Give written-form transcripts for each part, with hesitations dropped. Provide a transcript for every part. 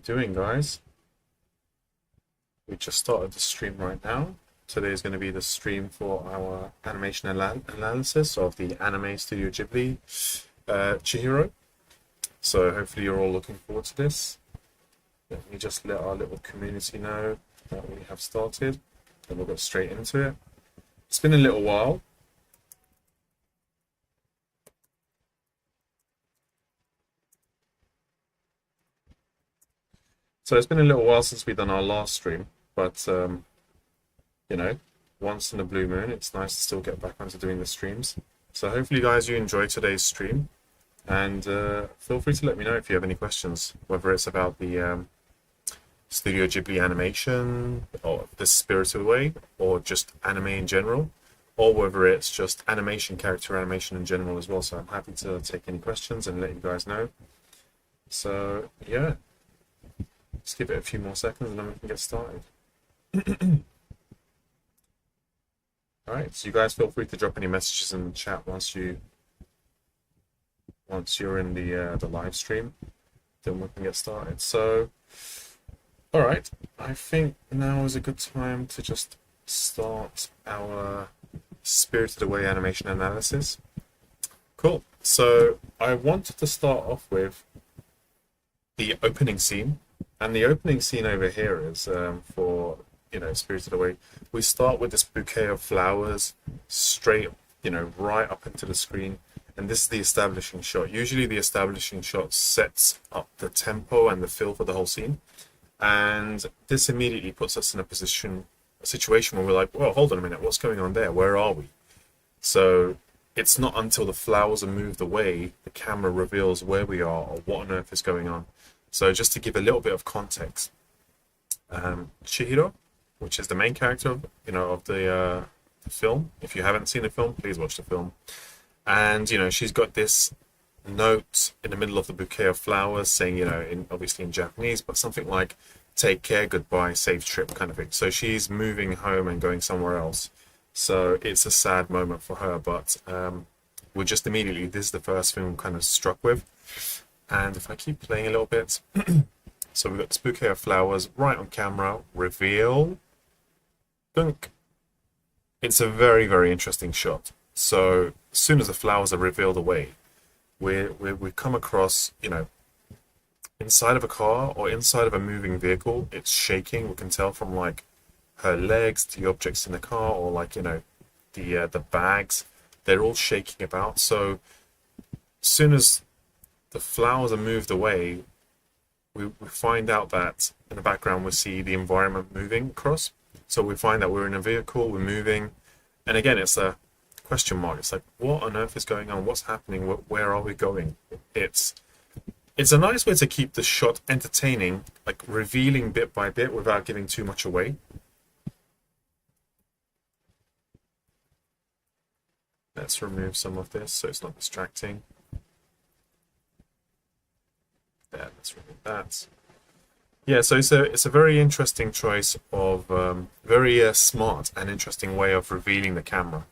doing, guys? We just started the stream right now. Today is going to be the stream for our animation analysis of the anime Studio Ghibli Chihiro. So hopefully you're all looking forward to this. Let me just let our little community know that we have started, and we'll get straight into it. It's been a little while. So it's been a little while since we've done our last stream, but you know, once in a blue moon, it's nice to still get back onto doing the streams. So hopefully, guys, you enjoyed today's stream, and feel free to let me know if you have any questions, whether it's about the Studio Ghibli animation, or the Spirited Away, or just anime in general, or whether it's just animation, character animation in general as well. So I'm happy to take any questions and let you guys know. So yeah. Let's give it a few more seconds and then we can get started. Alright, so you guys feel free to drop any messages in the chat once you're in the live stream. Then we can get started. So, alright, I think now is a good time to just start our Spirited Away animation analysis. Cool. So I wanted to start off with the opening scene. And the opening scene over here is for, Spirited Away. We start with this bouquet of flowers straight, right up into the screen. And this is the establishing shot. Usually the establishing shot sets up the tempo and the feel for the whole scene. And this immediately puts us in a situation where we're like, well, hold on a minute, what's going on there? Where are we? So it's not until the flowers are moved away, the camera reveals where we are or what on earth is going on. So just to give a little bit of context, Chihiro, which is the main character of the film. If you haven't seen the film, please watch the film. And she's got this note in the middle of the bouquet of flowers saying, obviously in Japanese, but something like "Take care, goodbye, safe trip" kind of thing. So she's moving home and going somewhere else. So it's a sad moment for her, but we're just immediately, this is the first thing we're kind of struck with. And if I keep playing a little bit, so we've got this bouquet of flowers right on camera, reveal, dunk. It's a very, very interesting shot. So as soon as the flowers are revealed away, we come across, inside of a car or inside of a moving vehicle, it's shaking. We can tell from like her legs, the objects in the car, or like, the bags, they're all shaking about. So as soon as the flowers are moved away, we find out that in the background we see the environment moving across. So we find that we're in a vehicle, we're moving, and again it's a question mark. It's like, what on earth is going on? What's happening? Where are we going? It's a nice way to keep the shot entertaining, like revealing bit by bit without giving too much away. Let's remove some of this so it's not distracting. There, let's remove that. Yeah, so it's a very interesting choice of very smart and interesting way of revealing the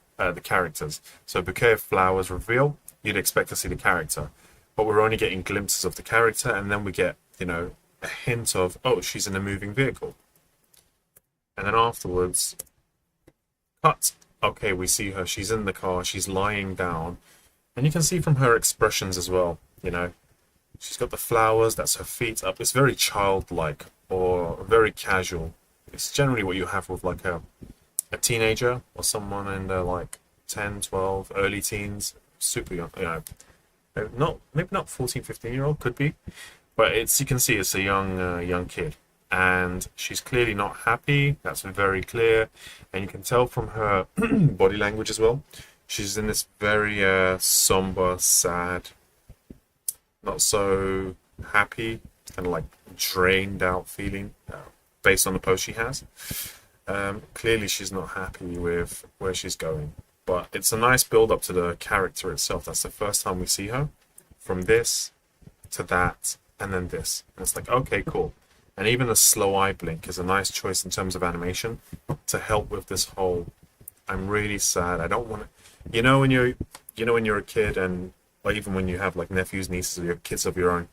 characters. So bouquet of flowers reveal, you'd expect to see the character, but we're only getting glimpses of the character, and then we get a hint of, oh, she's in a moving vehicle, and then afterwards, cut. Okay, we see her. She's in the car. She's lying down, and you can see from her expressions as well. She's got the flowers, that's her feet up. It's very childlike or very casual. It's generally what you have with like a teenager or someone in their like 10, 12, early teens, super young, maybe not 14, 15-year-old, could be. But you can see it's a young kid. And she's clearly not happy, that's very clear. And you can tell from her body language as well. She's in this very somber, sad, not so happy, kind of like drained out feeling based on the pose she has. Clearly she's not happy with where she's going, but it's a nice build up to the character itself. That's the first time we see her, from this to that and then this, and it's like, okay, cool. And even the slow eye blink is a nice choice in terms of animation to help with this whole, I'm really sad, I don't want to, when you're a kid, and or even when you have like nephews, nieces, or your kids of your own,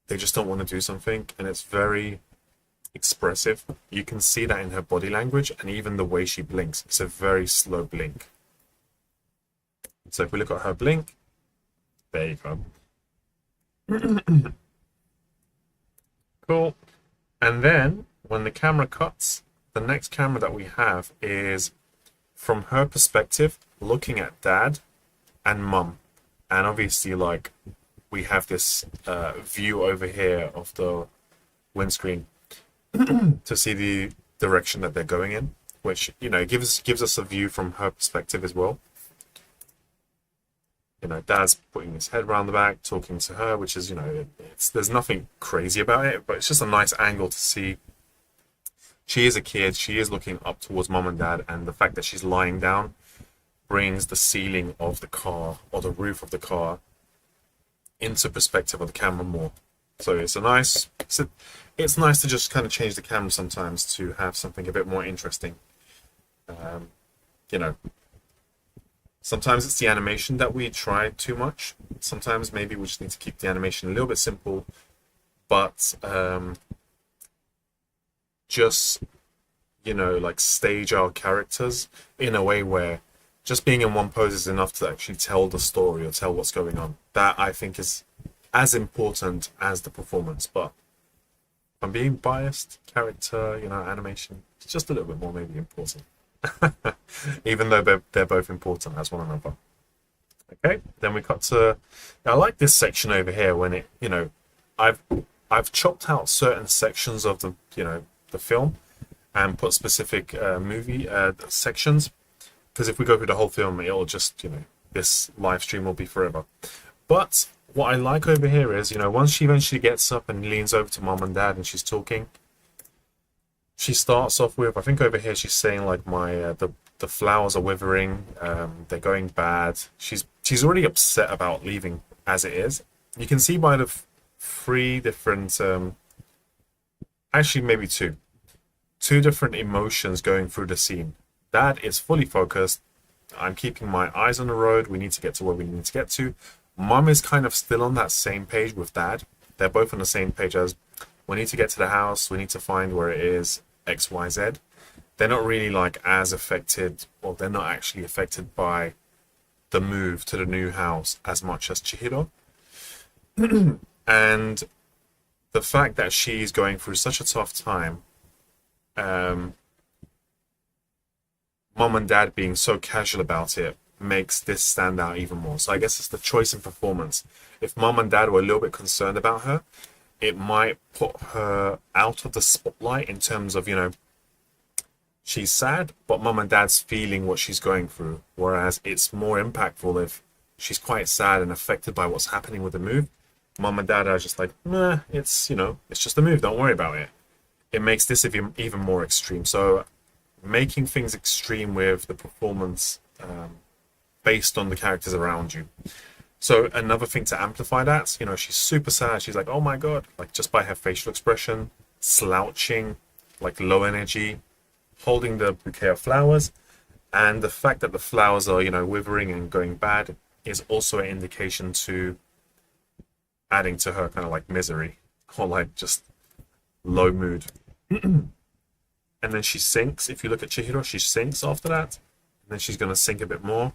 they just don't want to do something, and it's very expressive. You can see that in her body language and even the way she blinks. It's a very slow blink. So if we look at her blink, there you go. Cool. And then when the camera cuts, the next camera that we have is from her perspective, looking at dad and mum. And obviously, like, we have this view over here of the windscreen to see the direction that they're going in, which, you know, gives us a view from her perspective as well. You know, dad's putting his head around the back, talking to her, which is, you know, there's nothing crazy about it, but it's just a nice angle to see. She is a kid, she is looking up towards mom and dad, and the fact that she's lying down brings the ceiling of the car or the roof of the car into perspective of the camera more. So it's nice to just kind of change the camera sometimes to have something a bit more interesting. You know, sometimes it's the animation that we try too much. Sometimes maybe we just need to keep the animation a little bit simple, but just, you know, like stage our characters in a way where just being in one pose is enough to actually tell the story or tell what's going on. That, I think, is as important as the performance. But if I'm being biased, character, you know, animation, it's just a little bit more maybe important. Even though they're both important as one another. Okay, then we cut to... I like this section over here when it, you know, I've chopped out certain sections of the, you know, the film and put specific movie sections. Because if we go through the whole film, it'll just, you know, this live stream will be forever. But what I like over here is, you know, once she eventually gets up and leans over to mom and dad and she's talking, she starts off with, I think over here she's saying like the flowers are withering, they're going bad. She's already upset about leaving as it is. You can see by the three different, actually maybe two different emotions going through the scene. Dad is fully focused. I'm keeping my eyes on the road. We need to get to where we need to get to. Mum is kind of still on that same page with dad. They're both on the same page as, we need to get to the house. We need to find where it is, X, Y, Z. They're not really like as affected, or they're not actually affected by the move to the new house as much as Chihiro. And the fact that she's going through such a tough time, mom and dad being so casual about it makes this stand out even more. So I guess it's the choice in performance. If mom and dad were a little bit concerned about her, it might put her out of the spotlight in terms of, you know, she's sad, but mom and dad's feeling what she's going through. Whereas it's more impactful if she's quite sad and affected by what's happening with the move. Mom and dad are just like, nah, it's, you know, it's just a move, don't worry about it. It makes this even more extreme. So making things extreme with the performance based on the characters around you. So another thing to amplify that, you know, she's super sad. She's like, oh my God, like just by her facial expression, slouching, like low energy, holding the bouquet of flowers. And the fact that the flowers are, you know, withering and going bad is also an indication to adding to her kind of like misery or like just low mood. And then she sinks. If you look at Chihiro, she sinks after that. And then she's going to sink a bit more.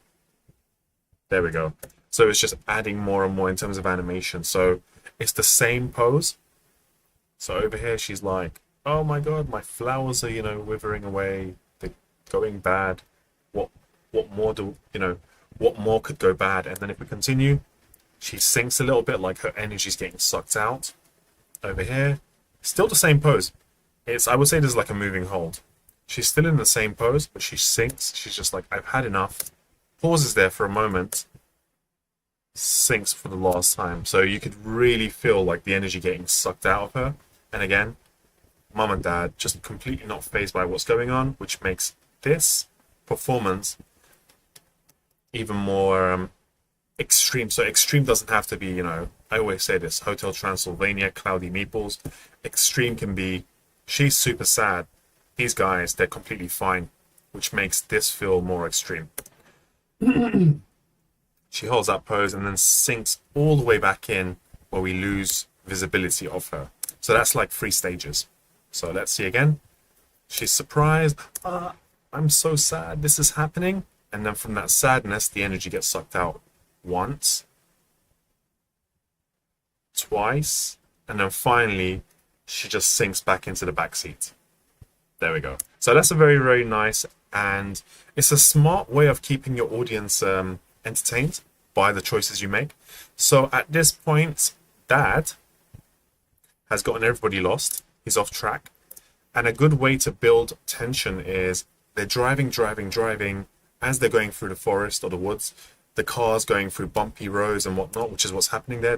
There we go. So it's just adding more and more in terms of animation. So it's the same pose. So over here, she's like, oh my God, my flowers are, you know, withering away. They're going bad. What more what more could go bad? And then if we continue, she sinks a little bit, like her energy's getting sucked out. Over here, still the same pose. I would say there's like a moving hold. She's still in the same pose, but she sinks. She's just like, I've had enough. Pauses there for a moment. Sinks for the last time. So you could really feel like the energy getting sucked out of her. And again, mom and dad just completely not fazed by what's going on, which makes this performance even more extreme. So extreme doesn't have to be, you know, I always say this, Hotel Transylvania, Cloudy Meeples. Extreme can be, she's super sad. These guys, they're completely fine, which makes this feel more extreme. She holds that pose and then sinks all the way back in where we lose visibility of her. So that's like 3 stages. So let's see again. She's surprised. I'm so sad this is happening. And then from that sadness, the energy gets sucked out once, twice, and then finally she just sinks back into the back seat. There we go. So that's a very, very nice, and it's a smart way of keeping your audience entertained by the choices you make. So at this point, Dad has gotten everybody lost. He's off track. And a good way to build tension is they're driving. As they're going through the forest or the woods, the car's going through bumpy roads and whatnot, which is what's happening there.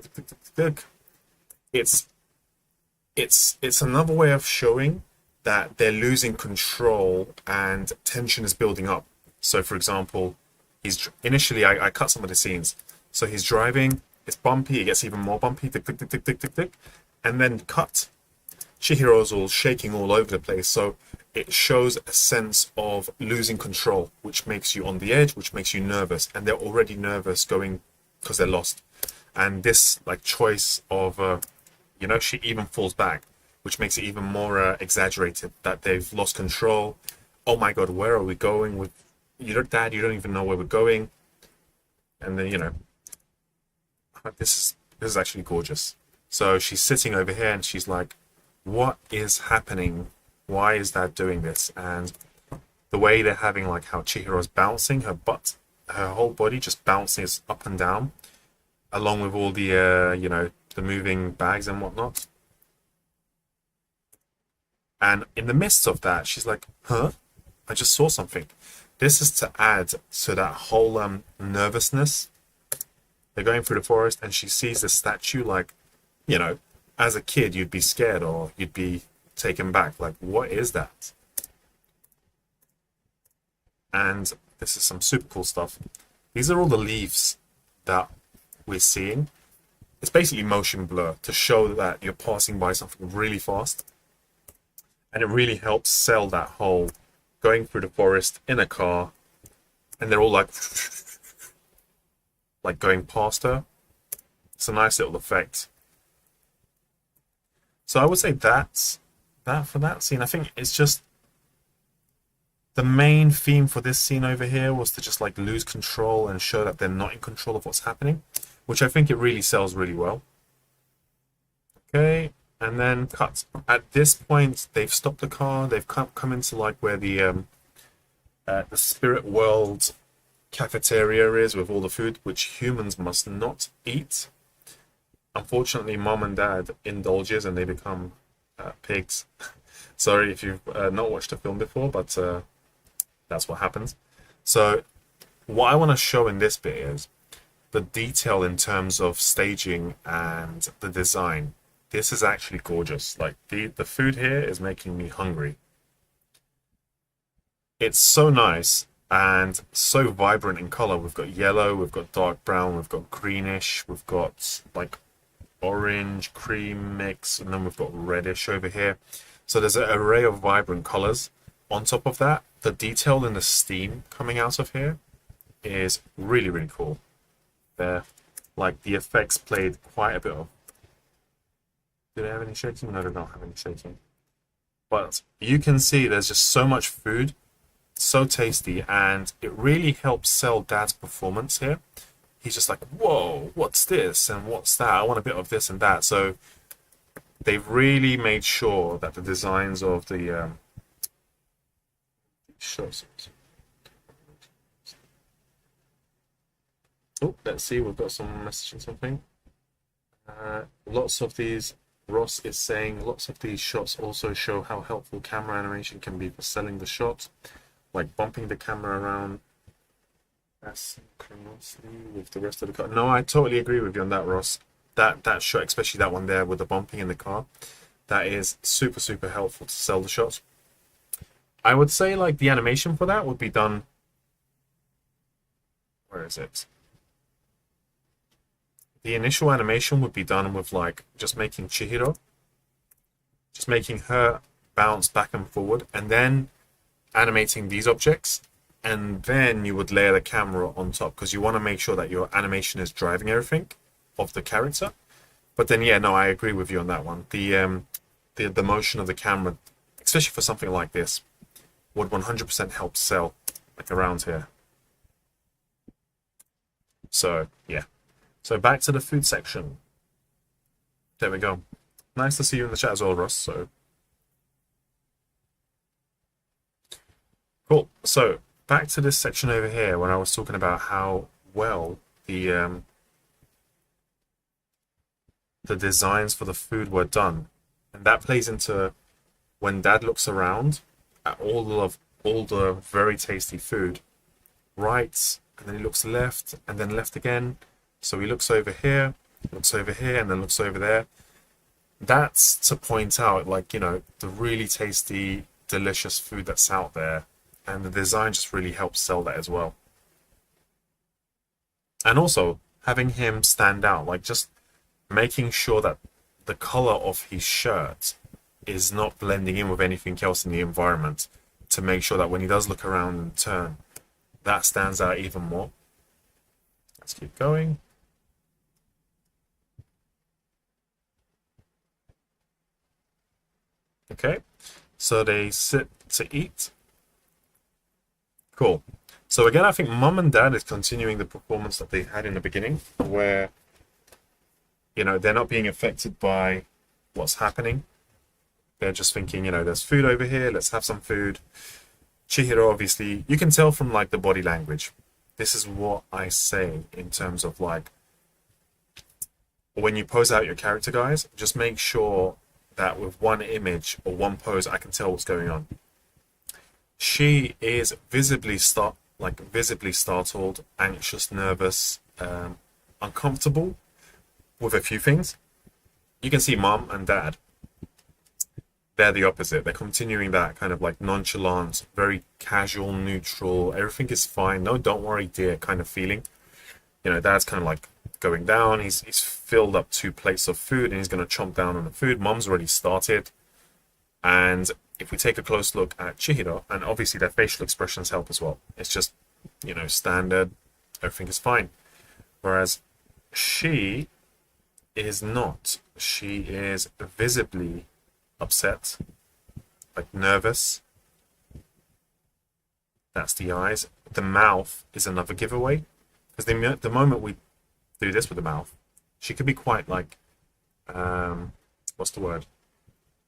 It's another way of showing that they're losing control and tension is building up. So for example, initially I cut some of the scenes. So he's driving, it's bumpy, it gets even more bumpy, tick, tick, tick, tick, tick, tick, tick, and then cut. Chihiro's all shaking all over the place. So it shows a sense of losing control, which makes you on the edge, which makes you nervous. And they're already nervous going because they're lost. And this like choice of, she even falls back, which makes it even more exaggerated that they've lost control. Oh my God, where are we going? Dad, you don't even know where we're going. And then, this is actually gorgeous. So she's sitting over here and she's like, what is happening? Why is Dad doing this? And the way they're having like how Chihiro's bouncing, her whole body just bouncing up and down, along with all the, the moving bags and whatnot. And in the midst of that, she's like, huh? I just saw something. This is to add to that whole nervousness. They're going through the forest and she sees the statue like, as a kid, you'd be scared or you'd be taken back. Like, what is that? And this is some super cool stuff. These are all the leaves that we're seeing. It's basically motion blur to show that you're passing by something really fast. And it really helps sell that whole going through the forest in a car. And they're all like going past her. It's a nice little effect. So I would say that's that for that scene. I think it's just the main theme for this scene over here was to just like lose control and show that they're not in control of what's happening, which I think it really sells really well. Okay, and then cut. At this point, they've stopped the car. They've come into like where the spirit world cafeteria is with all the food, which humans must not eat. Unfortunately, Mom and Dad indulges and they become pigs. Sorry if you've not watched the film before, but that's what happens. So what I want to show in this bit is the detail in terms of staging and the design. This is actually gorgeous. Like the food here is making me hungry. It's so nice and so vibrant in color. We've got yellow, we've got dark brown, we've got greenish, we've got like orange cream mix, and then we've got reddish over here. So there's an array of vibrant colors. On top of that, the detail in the steam coming out of here is really, really cool. There, like the effects played quite a bit of. Do they have any shaking? No, they don't have any shaking. But you can see there's just so much food, so tasty, and it really helps sell Dad's performance here. He's just like, whoa, what's this and what's that? I want a bit of this and that. So they've really made sure that the designs of the shots. Oh, let's see, we've got some messaging something. Lots of these, Ross is saying, lots of these shots also show how helpful camera animation can be for selling the shot, like bumping the camera around asynchronously with the rest of the car. No, I totally agree with you on that, Ross. That shot, especially that one there with the bumping in the car, that is super, super helpful to sell the shots. I would say like the animation for that would be done. Where is it? The initial animation would be done with like just making Chihiro, just making her bounce back and forward, and then animating these objects, and then you would layer the camera on top because you want to make sure that your animation is driving everything of the character. But then, yeah, no, I agree with you on that one. The motion of the camera, especially for something like this, would 100% help sell, like around here. So, yeah. So back to the food section. There we go. Nice to see you in the chat as well, Ross. So cool. So back to this section over here when I was talking about how well the designs for the food were done, and that plays into when Dad looks around at all the very tasty food, right, and then he looks left and then left again. So he looks over here, and then looks over there. That's to point out, like, you know, the really tasty, delicious food that's out there, and the design just really helps sell that as well. And also having him stand out, like just making sure that the color of his shirt is not blending in with anything else in the environment, to make sure that when he does look around and turn, that stands out even more. Let's keep going. Okay, so they sit to eat. Cool. So again, I think Mum and Dad is continuing the performance that they had in the beginning, where, you know, they're not being affected by what's happening. They're just thinking, you know, there's food over here, let's have some food. Chihiro, obviously, you can tell from like the body language. This is what I say in terms of like, when you pose out your character, guys, just make sure that with one image or one pose, I can tell what's going on. She is visibly startled, anxious, nervous, uncomfortable with a few things. You can see Mom and Dad. They're the opposite. They're continuing that kind of like nonchalant, very casual, neutral, everything is fine, no, don't worry, dear kind of feeling. You know, Dad's kind of like going down. He's filled up 2 plates of food and he's going to chomp down on the food. Mom's already started. And if we take a close look at Chihiro, and obviously their facial expressions help as well. It's just, you know, standard. Everything is fine. Whereas she is not. She is visibly upset, like nervous. That's the eyes. The mouth is another giveaway. Because the moment we do this with the mouth, she could be quite like, what's the word?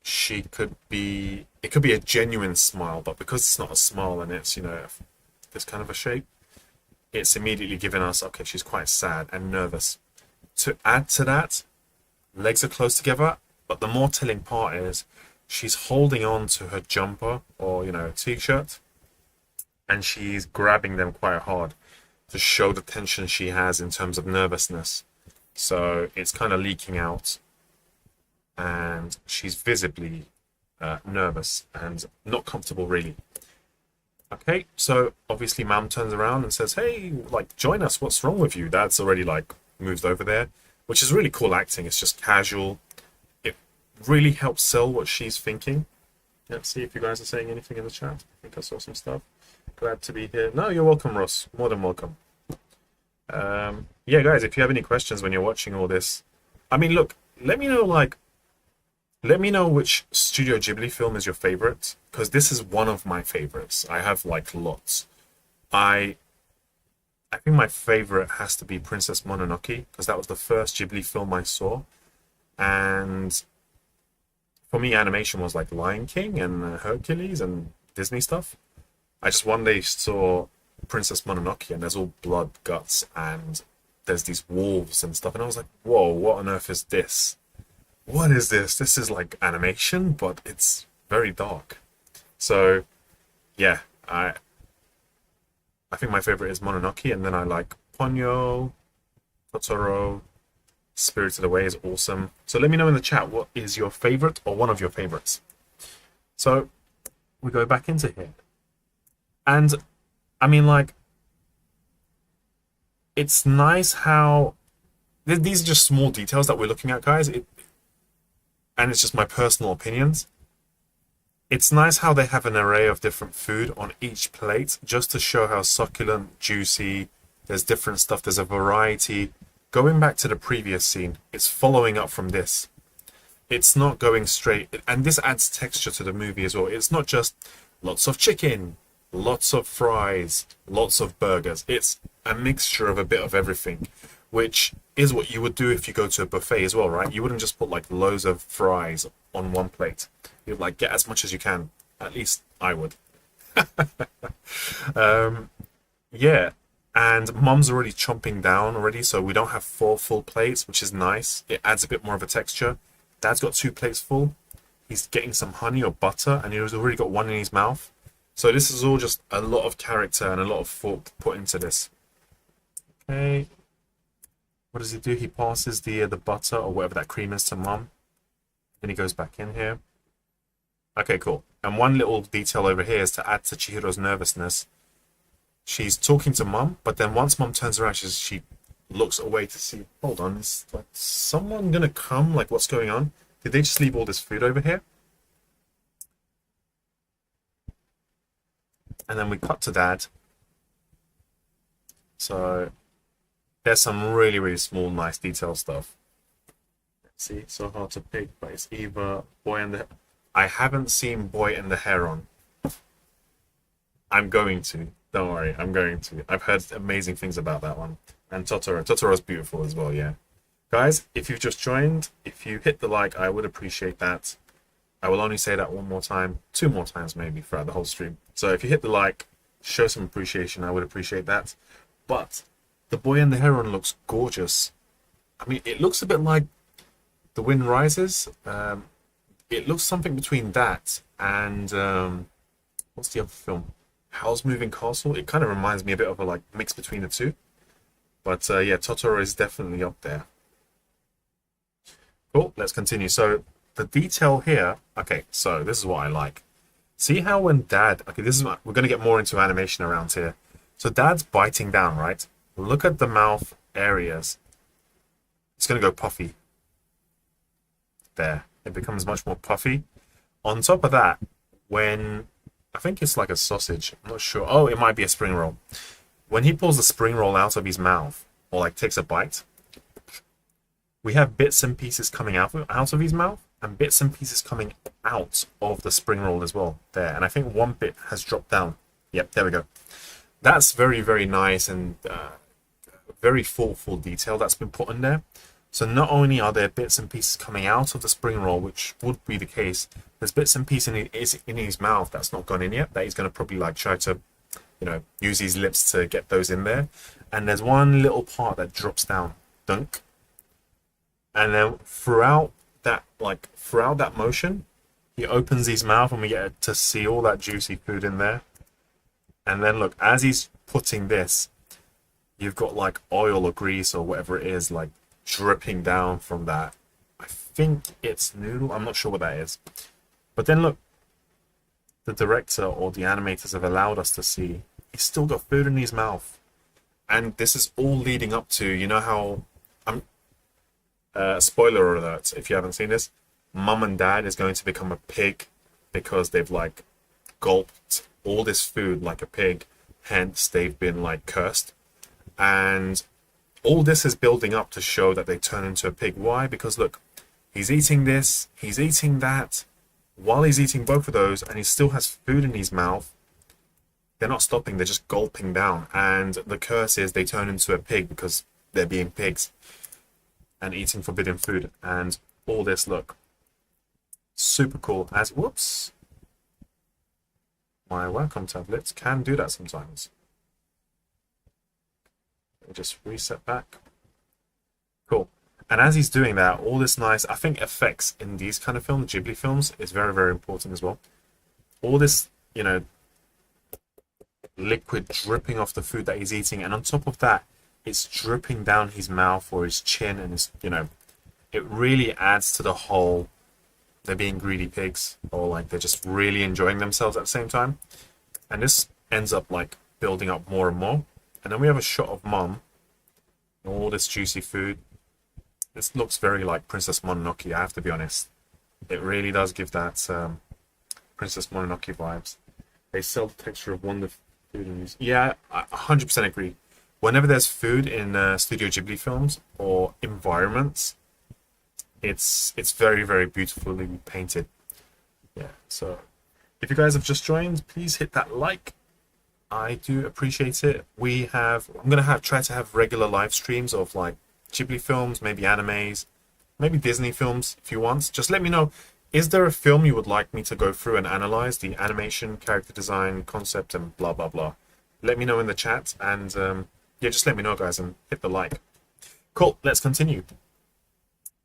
She could be, it could be a genuine smile, but because it's not a smile and it's, you know, this kind of a shape, it's immediately giving us, okay, she's quite sad and nervous. To add to that, legs are close together, but the more telling part is she's holding on to her jumper or, you know, t-shirt, and she's grabbing them quite hard to show the tension she has in terms of nervousness. So it's kind of leaking out, and she's visibly nervous and not comfortable, really. Okay, so obviously Mom turns around and says, hey, like, join us, what's wrong with you? Dad's already, like, moved over there, which is really cool acting. It's just casual. It really helps sell what she's thinking. Let's see if you guys are saying anything in the chat. I think I saw some stuff. Glad to be here. No, you're welcome, Ross. More than welcome. Yeah, guys, if you have any questions when you're watching all this, I mean, look, let me know, like, let me know which Studio Ghibli film is your favorite, because this is one of my favorites. I have, like, lots. I think my favorite has to be Princess Mononoke, because that was the first Ghibli film I saw. And for me, animation was like Lion King and Hercules and Disney stuff. I just one day saw Princess Mononoke and there's all blood, guts, and there's these wolves and stuff. And I was like, whoa, what on earth is this? What is this? This is like animation, but it's very dark. So, yeah, I think my favorite is Mononoke, and then I like Ponyo, Totoro, Spirited Away is awesome. So let me know in the chat what is your favorite or one of your favorites. So we go back into here. And I mean, like, it's nice how these are just small details that we're looking at, guys. And it's just my personal opinions. It's nice how they have an array of different food on each plate, just to show how succulent, juicy, there's different stuff, there's a variety. going back to the previous scene, it's following up from this. It's not going straight, and this adds texture to the movie as well. It's not just lots of chicken, lots of fries, lots of burgers. It's a mixture of a bit of everything, which is what you would do if you go to a buffet as well, right? You wouldn't just put like loads of fries on one plate. You'd like get as much as you can. At least I would. Yeah, and Mum's already chomping down already, so we don't have 4 full plates, which is nice. It adds a bit more of a texture. Dad's got 2 plates full. He's getting some honey or butter, and he's already got one in his mouth. So this is all just a lot of character and a lot of thought put into this. Okay. What does he do? He passes the butter or whatever that cream is to Mum. Then he goes back in here. Okay, cool. And one little detail over here is to add to Chihiro's nervousness. She's talking to Mum, but then once Mum turns around, she looks away to see, hold on, is like someone gonna come? Like, what's going on? Did they just leave all this food over here? And then we cut to Dad. So there's some really, really small, nice detail stuff. Let's see, so hard to pick, but it's either Boy and the... I haven't seen Boy and the Heron. I'm going to. Don't worry, I'm going to. I've heard amazing things about that one. And Totoro. Totoro's beautiful as well, yeah. Guys, if you've just joined, if you hit the like, I would appreciate that. I will only say that one more time, 2 more times maybe throughout the whole stream. So if you hit the like, show some appreciation, I would appreciate that. But the Boy and the Heron looks gorgeous. I mean, it looks a bit like The Wind Rises. It looks something between that and what's the other film? Howl's Moving Castle. It kind of reminds me a bit of a like mix between the two. But yeah, Totoro is definitely up there. Cool, let's continue. So the detail here, okay, so this is what I like. See how when Dad, okay, this is what, we're going to get more into animation around here. So Dad's biting down, right? Look at the mouth areas. It's going to go puffy. There, it becomes much more puffy. On top of that, when, I think it's like a sausage, I'm not sure. Oh, it might be a spring roll. When he pulls the spring roll out of his mouth, or like takes a bite, we have bits and pieces coming out of his mouth, and bits and pieces coming out of the spring roll as well. There, and I think one bit has dropped down. Yep, there we go. That's very, very nice and very thoughtful detail that's been put in there. So not only are there bits and pieces coming out of the spring roll, which would be the case, there's bits and pieces in his mouth that's not gone in yet, that he's going to probably like try to, you know, use his lips to get those in there. And there's one little part that drops down, dunk. And then throughout that motion, he opens his mouth and we get to see all that juicy food in there. And then look, as he's putting this, you've got like oil or grease or whatever it is, like dripping down from that. I think it's noodle. I'm not sure what that is. But then look, the director or the animators have allowed us to see he's still got food in his mouth. And this is all leading up to, you know how, spoiler alert, if you haven't seen this, Mum and Dad is going to become a pig because they've like gulped all this food like a pig, hence they've been like cursed. And all this is building up to show that they turn into a pig. Why? Because look, he's eating this, he's eating that, while he's eating both of those, and he still has food in his mouth. They're not stopping, they're just gulping down. And the curse is they turn into a pig because they're being pigs and eating forbidden food. And all this, look, super cool. As, whoops, my Wacom tablets can do that sometimes. Let me just reset back. Cool. And as he's doing that, all this nice, I think effects in these kind of films, Ghibli films, is very, very important as well. All this, you know, liquid dripping off the food that he's eating, and on top of that, it's dripping down his mouth or his chin, and it's, you know, it really adds to the whole, they're being greedy pigs, or like they're just really enjoying themselves at the same time. And this ends up like building up more and more. And then we have a shot of Mum, all this juicy food. This looks very like Princess Mononoke, I have to be honest. It really does give that Princess Mononoke vibes. They sell the texture of wonderful food and music. Yeah, I 100% agree. Whenever there's food in Studio Ghibli films or environments, it's very, very beautifully painted. Yeah, so if you guys have just joined, please hit that like. I do appreciate it. I'm gonna have try to have regular live streams of like Ghibli films, maybe animes, maybe Disney films if you want. Just let me know. Is there a film you would like me to go through and analyze the animation, character design, concept, and blah blah blah? Let me know in the chat, and yeah, just let me know, guys, and hit the like. Cool. Let's continue.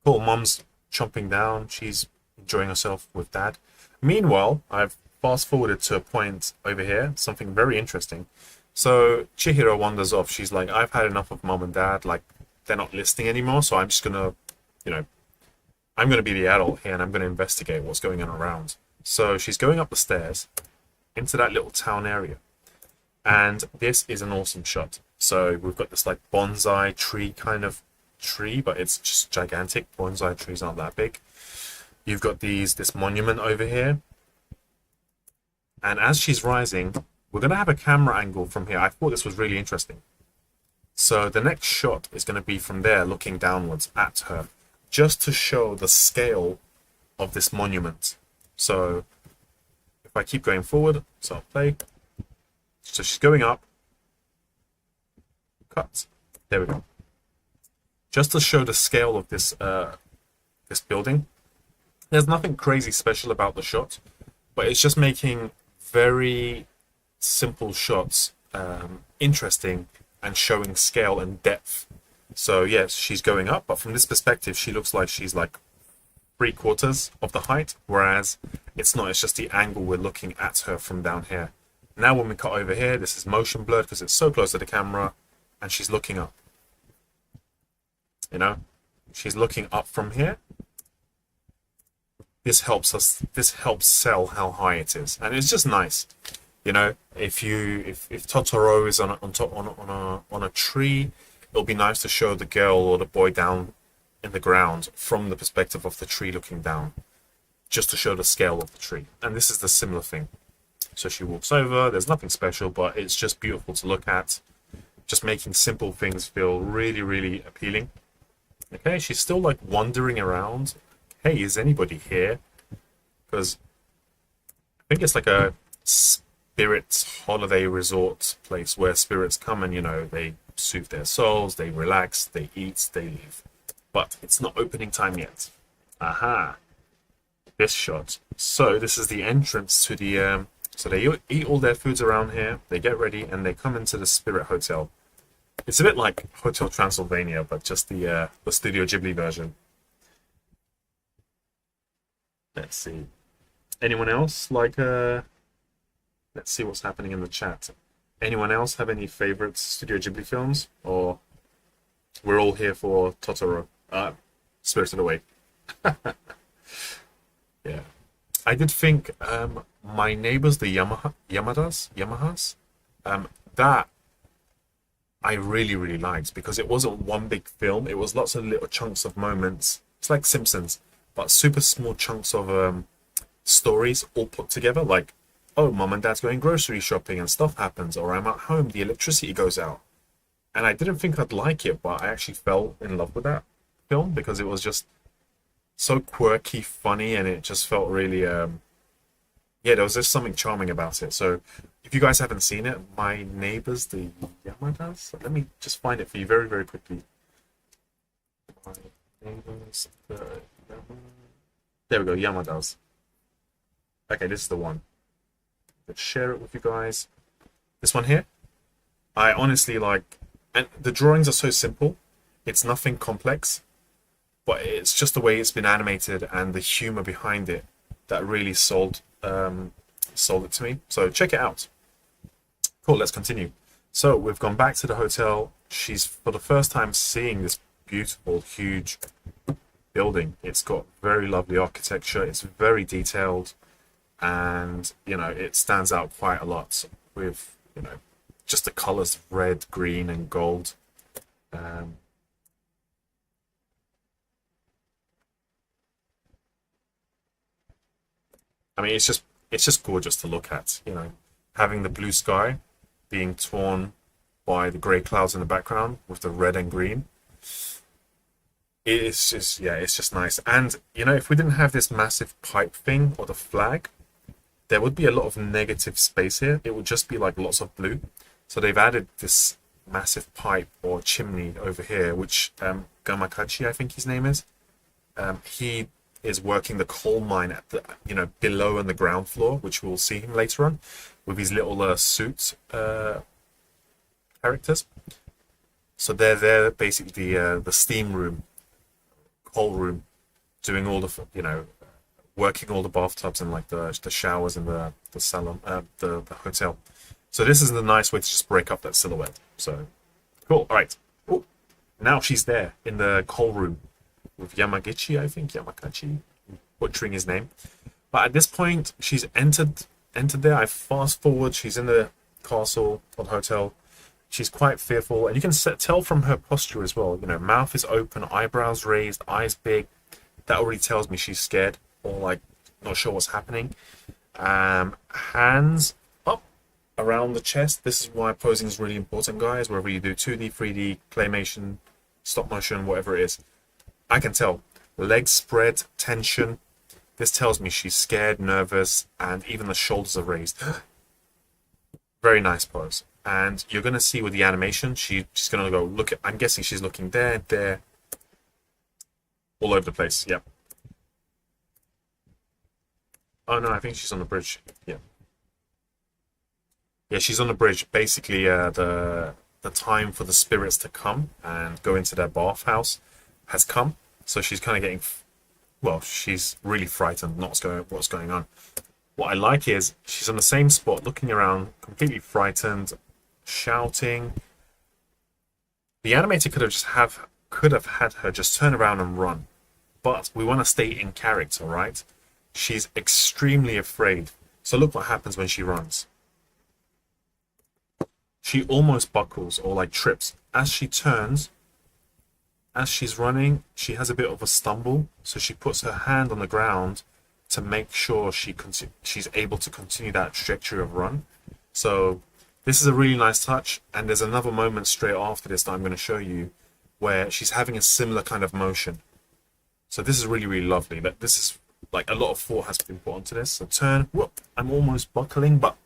Cool. Mom's chomping down. She's enjoying herself with Dad. Meanwhile, I've fast forwarded to a point over here, something very interesting. So Chihiro wanders off. She's like, I've had enough of Mom and Dad. Like, they're not listening anymore, so I'm just gonna, you know, I'm gonna be the adult here and I'm gonna investigate what's going on around. So she's going up the stairs into that little town area. And this is an awesome shot. So we've got this like bonsai tree kind of tree, but it's just gigantic. Bonsai trees aren't that big. You've got this monument over here. And as she's rising, we're going to have a camera angle from here. I thought this was really interesting. So the next shot is going to be from there, looking downwards at her, just to show the scale of this monument. So if I keep going forward, so I'll play. So she's going up. Cut. There we go. Just to show the scale of this this building. There's nothing crazy special about the shot, but it's just making very simple shots interesting and showing scale and depth. So yes, she's going up, but from this perspective she looks like she's like 3/4 of the height, whereas it's not. It's just the angle we're looking at her from down here. Now when we cut over here, this is motion blurred because it's so close to the camera, and she's looking up. You know, she's looking up from here. This helps sell how high it is, and it's just nice. You know, if Totoro is on a tree, it'll be nice to show the girl or the boy down in the ground from the perspective of the tree looking down, just to show the scale of the tree. And this is the similar thing. So she walks over. There's nothing special, but it's just beautiful to look at. Just making simple things feel really, really appealing. Okay, she's still like wandering around. Hey, is anybody here? Because I think it's like a spirits holiday resort place where spirits come and, you know, they soothe their souls, they relax, they eat, they leave. But it's not opening time yet. Aha. This shot. So this is the entrance to the... so they eat all their foods around here, they get ready, and they come into the Spirit Hotel. It's a bit like Hotel Transylvania, but just the Studio Ghibli version. Let's see. Anyone else like let's see what's happening in the chat. Anyone else have any favorite Studio Ghibli films? Or we're all here for Totoro. Spirited Away. Yeah. I did think My Neighbors, the Yamahas, that I really, really liked because it wasn't one big film. It was lots of little chunks of moments. It's like Simpsons, but super small chunks of stories all put together. Like, oh, Mom and Dad's going grocery shopping and stuff happens, or I'm at home, the electricity goes out. And I didn't think I'd like it, but I actually fell in love with that film because it was just so quirky, funny, and it just felt really, yeah, there was just something charming about it. So if you guys haven't seen it, My Neighbors, the Yamadas, let me just find it for you very, very quickly. My Neighbors, the there we go, Yamadas. Okay, this is the one. Let's share it with you guys. This one here, I honestly like, and the drawings are so simple. It's nothing complex, but it's just the way it's been animated and the humor behind it that really sold it to me. So check it out. Cool, let's continue. So we've gone back to the hotel. She's for the first time seeing this beautiful, huge building. It's got very lovely architecture. It's very detailed, and you know, it stands out quite a lot with, you know, just the colors red, green, and gold. I mean, it's just gorgeous to look at. You know, having the blue sky being torn by the grey clouds in the background with the red and green. It's just, yeah, it's just nice. And, you know, if we didn't have this massive pipe thing or the flag, there would be a lot of negative space here. It would just be like lots of blue. So they've added this massive pipe or chimney over here, which Gamakachi, I think his name is. He is working the coal mine at the, you know, below on the ground floor, which we'll see him later on with his little suit characters. So they're basically the steam room, coal room, doing all the, you know, working all the bathtubs and like the showers in the salon, the hotel. So this is the nice way to just break up that silhouette. So cool. All right. Ooh. Now she's there in the coal room with Yamagichi, I think, Yamakachi, butchering his name. But at this point, she's entered there. I fast forward. She's in the castle or the hotel. She's quite fearful, and you can tell from her posture as well. You know, mouth is open, eyebrows raised, eyes big. That already tells me she's scared or like not sure what's happening. Hands up around the chest. This is why posing is really important, guys. Whether you do 2D, 3D, claymation, stop motion, whatever it is. I can tell. Legs spread, tension. This tells me she's scared, nervous, and even the shoulders are raised. Very nice pose. And you're going to see with the animation, she's going to go look at, I'm guessing she's looking there, all over the place. Yep. Oh no, I think she's on the bridge. Yeah. Yeah, she's on the bridge. Basically, the time for the spirits to come and go into their bathhouse has come. So she's kind of getting, well, she's really frightened, not what's going on. What I like is she's on the same spot, looking around, completely frightened, shouting. The animator could have had her just turn around and run, but we want to stay in character, right? She's extremely afraid. So look what happens when she runs. She almost buckles or like trips. As she turns, as she's running, she has a bit of a stumble. So she puts her hand on the ground to make sure she's able to continue that trajectory of run. So this is a really nice touch. And there's another moment straight after this that I'm going to show you where she's having a similar kind of motion. So this is really, really lovely. That this is like a lot of thought has been put onto this. So turn, whoop, I'm almost buckling, but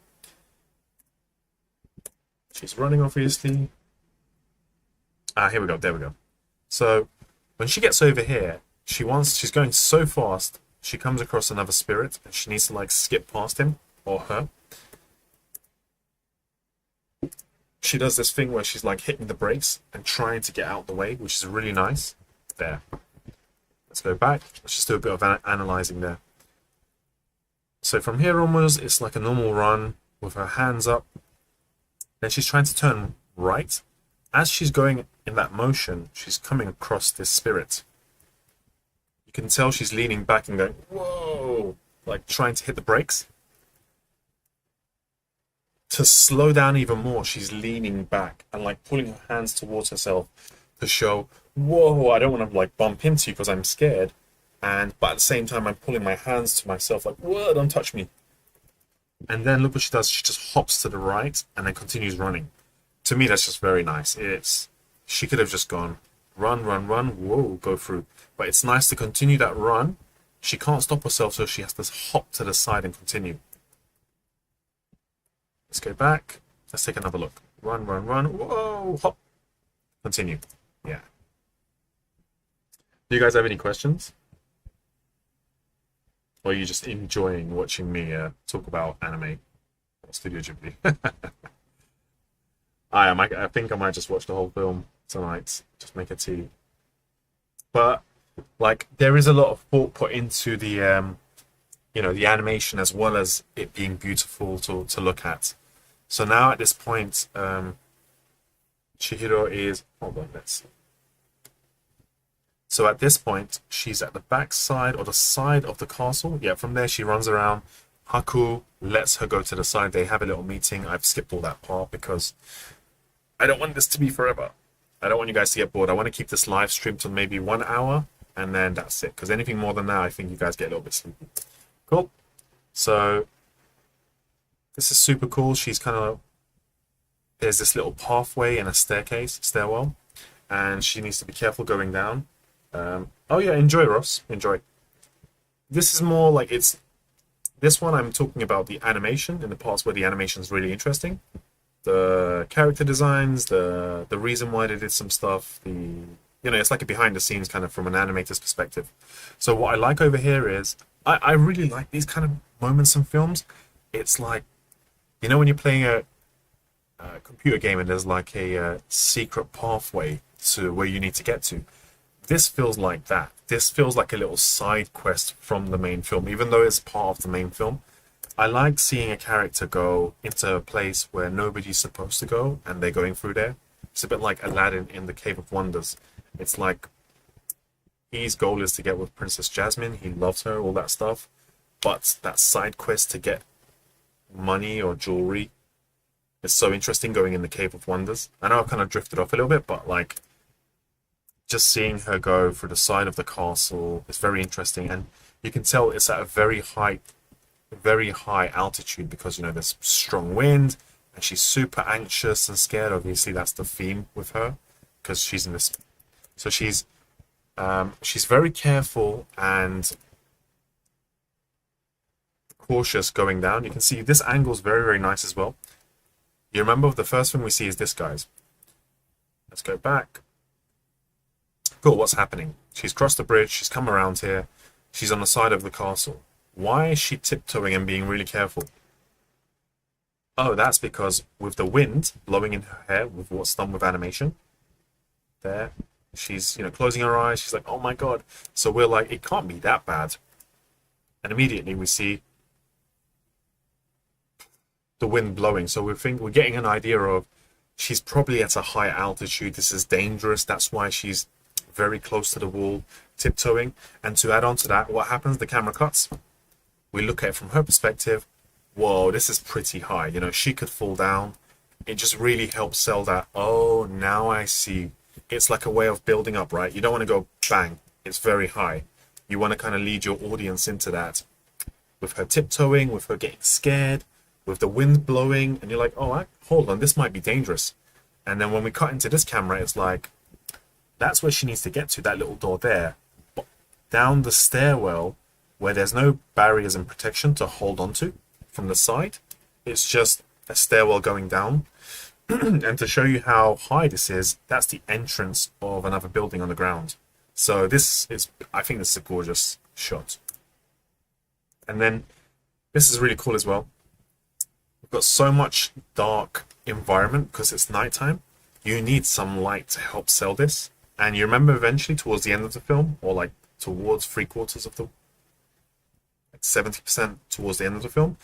she's running obviously. Here we go, there we go. So when she gets over here, she's going so fast, she comes across another spirit and she needs to like skip past him or her. She does this thing where she's like hitting the brakes and trying to get out the way, which is really nice. There. Let's go back. Let's just do a bit of analyzing there. So from here onwards, it's like a normal run with her hands up. Then she's trying to turn right. As she's going in that motion, she's coming across this spirit. You can tell she's leaning back and going, whoa, like trying to hit the brakes. To slow down even more, she's leaning back and like pulling her hands towards herself to show, whoa, I don't want to like bump into you because I'm scared. But at the same time, I'm pulling my hands to myself like, whoa, don't touch me. And then look what she does. She just hops to the right and then continues running. To me, that's just very nice. She could have just gone, run, whoa, go through. But it's nice to continue that run. She can't stop herself, so she has to hop to the side and continue. Let's go back. Let's take another look. Run, whoa, hop. Continue. Yeah. Do you guys have any questions? Or are you just enjoying watching me talk about anime or Studio Ghibli? I think I might just watch the whole film tonight. Just make a tea. But like, there is a lot of thought put into the the animation as well as it being beautiful to look at. So now at this point, Chihiro is. Hold on, let's see. So at this point, she's at the back side or the side of the castle. Yeah, from there she runs around. Haku lets her go to the side. They have a little meeting. I've skipped all that part because I don't want this to be forever. I don't want you guys to get bored. I want to keep this live stream to maybe 1 hour, and then that's it. Because anything more than that, I think you guys get a little bit sleepy. Cool. So this is super cool. She's kind of there's this little pathway and a stairwell, and she needs to be careful going down. Oh yeah, enjoy, Ross, enjoy. This is more like this one I'm talking about the animation in the parts where the animation is really interesting. The character designs, the reason why they did some stuff, it's like a behind the scenes kind of from an animator's perspective. So what I like over here is I really like these kind of moments in films. It's like, when you're playing a computer game and there's like a secret pathway to where you need to get to. This feels like that. This feels like a little side quest from the main film, even though it's part of the main film. I like seeing a character go into a place where nobody's supposed to go, and they're going through there. It's a bit like Aladdin in the Cave of Wonders. It's like his goal is to get with Princess Jasmine. He loves her, all that stuff. But that side quest to get money or jewelry is so interesting going in the Cave of Wonders. I know I kind of drifted off a little bit, but like just seeing her go through the side of the castle is very interesting. And you can tell it's at a very high altitude because there's strong wind and she's super anxious and scared. Obviously that's the theme with her because she's in this, so she's very careful and cautious going down. You can see this angle's very, very nice as well. You remember the first thing we see is this, guys. Let's go back. Cool, what's happening? She's crossed the bridge, she's come around here, she's on the side of the castle. Why is she tiptoeing and being really careful? Oh, that's because with the wind blowing in her hair, with what's done with animation, there, she's, closing her eyes, she's like, oh my god. So we're like, it can't be that bad. And immediately we see the wind blowing. So we're getting an idea of she's probably at a high altitude. This is dangerous. That's why she's very close to the wall, tiptoeing. And to add on to that, what happens? The camera cuts. We look at it from her perspective. Whoa, this is pretty high. She could fall down. It just really helps sell that. Oh, now I see. It's like a way of building up, right? You don't want to go bang. It's very high. You want to kind of lead your audience into that. With her tiptoeing, with her getting scared, with the wind blowing, and you're like, oh, hold on, this might be dangerous. And then when we cut into this camera, it's like, that's where she needs to get to, that little door there. But down the stairwell, where there's no barriers and protection to hold onto from the side. It's just a stairwell going down. And to show you how high this is, that's the entrance of another building on the ground. So I think this is a gorgeous shot. And then this is really cool as well. We've got so much dark environment because it's nighttime. You need some light to help sell this. And you remember eventually towards the end of the film, or like towards 3/4 of the, like 70% towards the end of the film,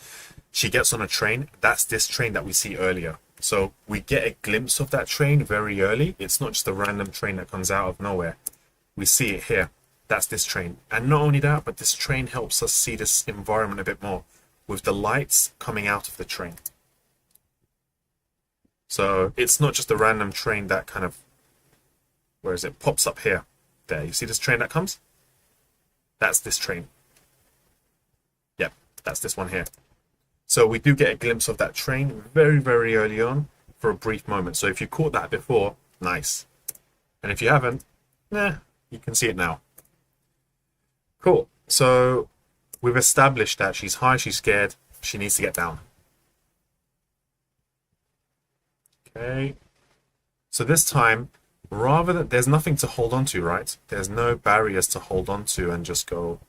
she gets on a train. That's this train that we see earlier. So we get a glimpse of that train very early. It's not just a random train that comes out of nowhere. We see it here. That's this train. And not only that, but this train helps us see this environment a bit more with the lights coming out of the train. So it's not just a random train that kind of, where is it, pops up here. There, you see this train that comes? That's this train. Yep, that's this one here. So we do get a glimpse of that train very, very early on for a brief moment. So if you caught that before, nice. And if you haven't, you can see it now. Cool. So we've established that she's high, she's scared, she needs to get down. Okay. So this time, rather than, there's nothing to hold on to, right? There's no barriers to hold on to and just go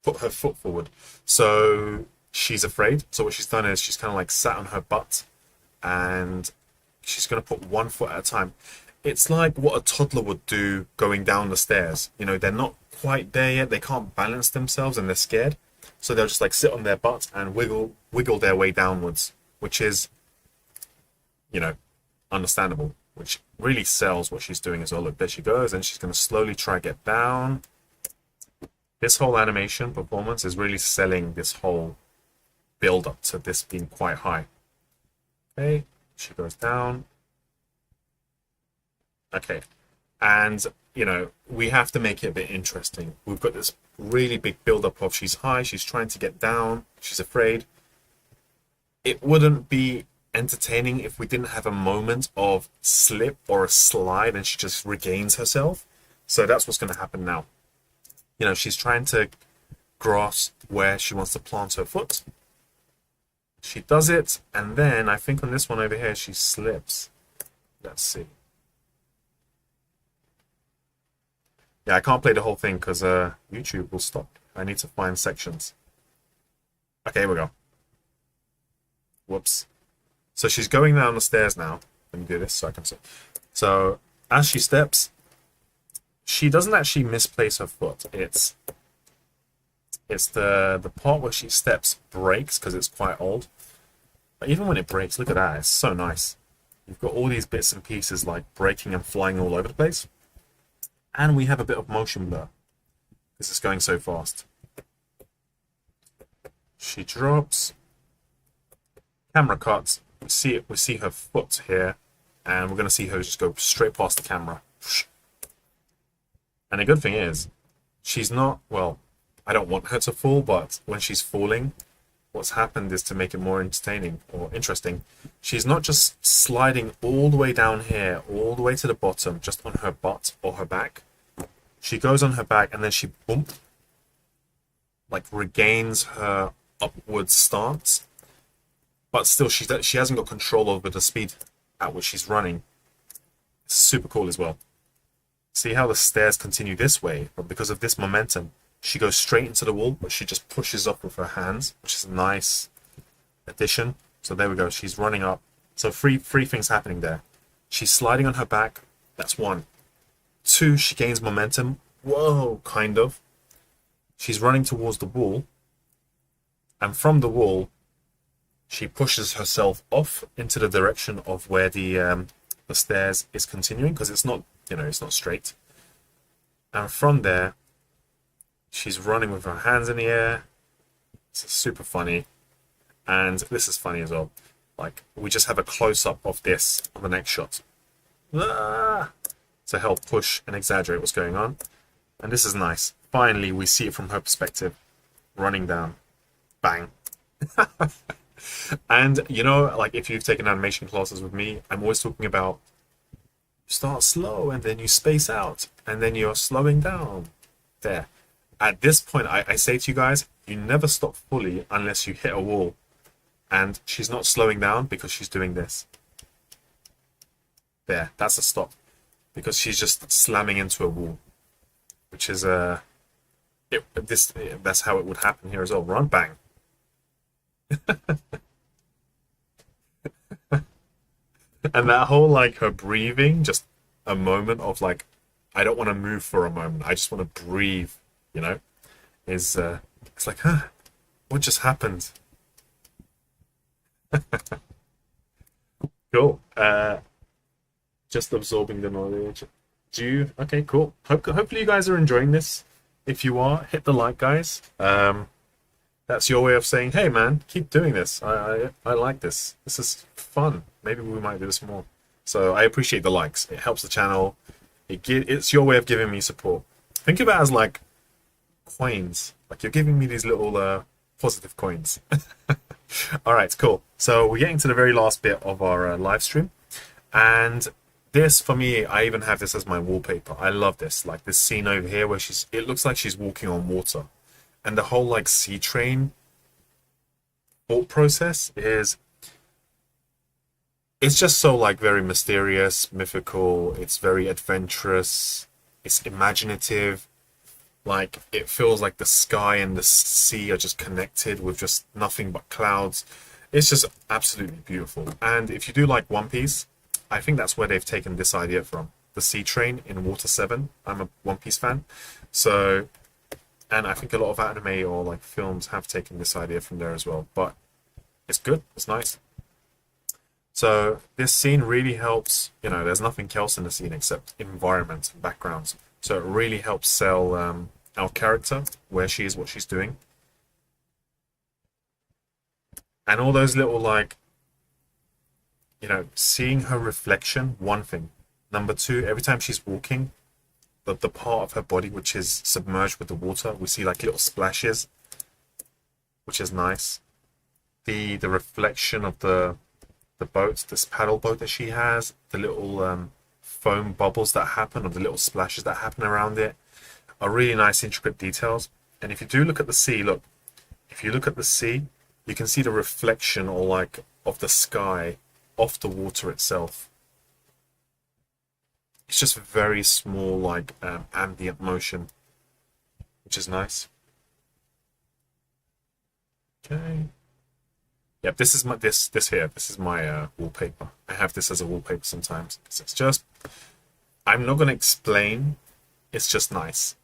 put her foot forward. So she's afraid. So what she's done is she's kind of like sat on her butt and she's going to put one foot at a time. It's like what a toddler would do going down the stairs. They're not quite there yet. They can't balance themselves and they're scared. So they'll just like sit on their butt and wiggle their way downwards, which is, understandable, which really sells what she's doing as well. Look, there she goes, and she's going to slowly try to get down. This whole animation performance is really selling this whole build up to this being quite high. Okay, she goes down. Okay, and we have to make it a bit interesting. We've got this really big build up of she's high, she's trying to get down, she's afraid. It wouldn't be entertaining if we didn't have a moment of slip or a slide and she just regains herself. So that's what's going to happen now. You know, she's trying to grasp where she wants to plant her foot. She does it, and then I think on this one over here she slips. Let's see. Yeah, I can't play the whole thing because YouTube will stop. I need to find sections. Okay, here we go. Whoops. So she's going down the stairs now. Let me do this so I can see. So as she steps, she doesn't actually misplace her foot. It's the part where she steps breaks because it's quite old. But even when it breaks, look at that. It's so nice. You've got all these bits and pieces like breaking and flying all over the place. And we have a bit of motion blur because it's going so fast. She drops. Camera cuts. We see it. We see her foot here, and we're going to see her just go straight past the camera. And the good thing is, she's not, well, I don't want her to fall, but when she's falling, what's happened is to make it more entertaining or interesting. She's not just sliding all the way down here, all the way to the bottom, just on her butt or her back. She goes on her back and then she, boom, like regains her upward stance. But still, she hasn't got control over the speed at which she's running. It's super cool as well. See how the stairs continue this way, but because of this momentum, she goes straight into the wall, but she just pushes up with her hands, which is a nice addition. So there we go. She's running up. So three things happening there. She's sliding on her back. That's one. Two, she gains momentum. Whoa, kind of. She's running towards the wall. And from the wall, she pushes herself off into the direction of where the stairs is continuing, because it's not, you know, it's not straight. And from there, she's running with her hands in the air. It's super funny. And this is funny as well. Like, we just have a close-up of this on the next shot. Ah! To help push and exaggerate what's going on. And this is nice. Finally, we see it from her perspective. Running down. Bang. And, you know, like, if you've taken animation classes with me, I'm always talking about start slow and then you space out. And then you're slowing down. There. At this point, I say to you guys, you never stop fully unless you hit a wall. And she's not slowing down because she's doing this. There, that's a stop. Because she's just slamming into a wall. Which is, that's how it would happen here as well. Run, bang. And that whole, like, her breathing, just a moment of, like, I don't want to move for a moment. I just want to breathe, you know? It's like, huh, what just happened? Cool. Just absorbing the knowledge. Okay, cool. Hopefully you guys are enjoying this. If you are, hit the like, guys. That's your way of saying, hey man, keep doing this. I like this. This is fun. Maybe we might do this more. So I appreciate the likes. It helps the channel. It's your way of giving me support. Think of it as like coins. Like you're giving me these little positive coins. All right, cool. So we're getting to the very last bit of our live stream. And this, for me, I even have this as my wallpaper. I love this. Like this scene over here where it looks like she's walking on water. And the whole like sea train thought process it's just so like very mysterious, mythical. It's very adventurous. It's imaginative. Like it feels like the sky and the sea are just connected with just nothing but clouds. It's just absolutely beautiful. And if you do like One Piece, I think that's where they've taken this idea from. The sea train in Water 7. I'm a One Piece fan. So, and I think a lot of anime or like films have taken this idea from there as well. But it's good. It's nice. So this scene really helps, you know, there's nothing else in the scene except environment and backgrounds. So it really helps sell our character, where she is, what she's doing. And all those little like, you know, seeing her reflection, one thing. Number two, every time she's walking, the part of her body which is submerged with the water, we see like little splashes, which is nice. The reflection of the the boat, this paddle boat that she has, the little foam bubbles that happen, or the little splashes that happen around it, are really nice, intricate details. And if you do look at the sea, look, if you look at the sea, you can see the reflection, or like, of the sky off the water itself. It's just very small, like ambient motion, which is nice. Okay. Yep, this is my this here. This is my wallpaper. I have this as a wallpaper sometimes. It's just, I'm not gonna explain. It's just nice.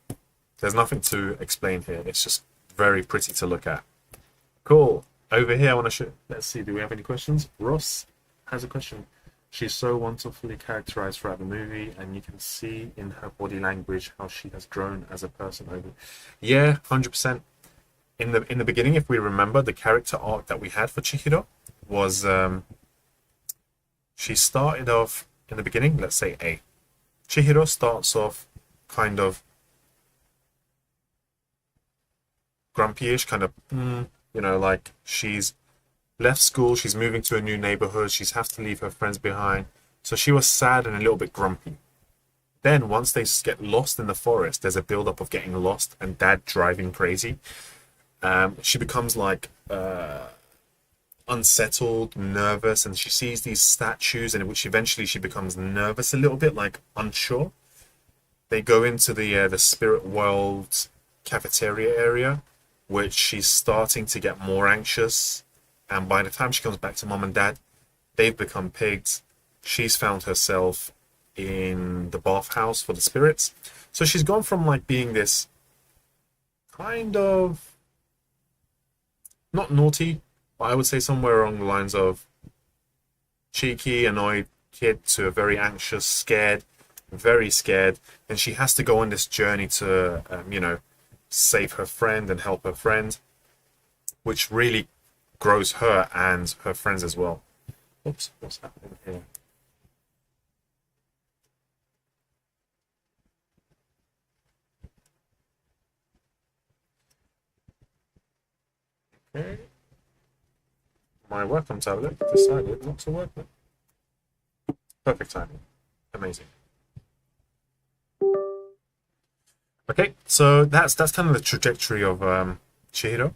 There's nothing to explain here. It's just very pretty to look at. Cool. Over here, I want to show. Let's see. Do we have any questions? Ross has a question. She's so wonderfully characterized throughout the movie, and you can see in her body language how she has grown as a person over. Yeah, 100%. In the beginning, if we remember, the character arc that we had for Chihiro was she started off in the beginning. Let's say A. Chihiro starts off kind of grumpy-ish, kind of you know, like she's left school, she's moving to a new neighborhood, she's have to leave her friends behind, so she was sad and a little bit grumpy. Then once they get lost in the forest, there's a build-up of getting lost and dad driving crazy. She becomes like unsettled, nervous, and she sees these statues, and which eventually she becomes nervous a little bit, like unsure. They go into the spirit world cafeteria area, which she's starting to get more anxious. And by the time she comes back to mom and dad, they've become pigs. She's found herself in the bathhouse for the spirits. So she's gone from like being this kind of not naughty, but I would say somewhere along the lines of cheeky, annoyed kid to a very anxious, scared, very scared. And she has to go on this journey to, you know, save her friend and help her friend, which really grows her and her friends as well. Oops, what's happening here? Okay. My Wacom tablet decided not to work. Perfect timing. Amazing. Okay, so that's kind of the trajectory of Chihiro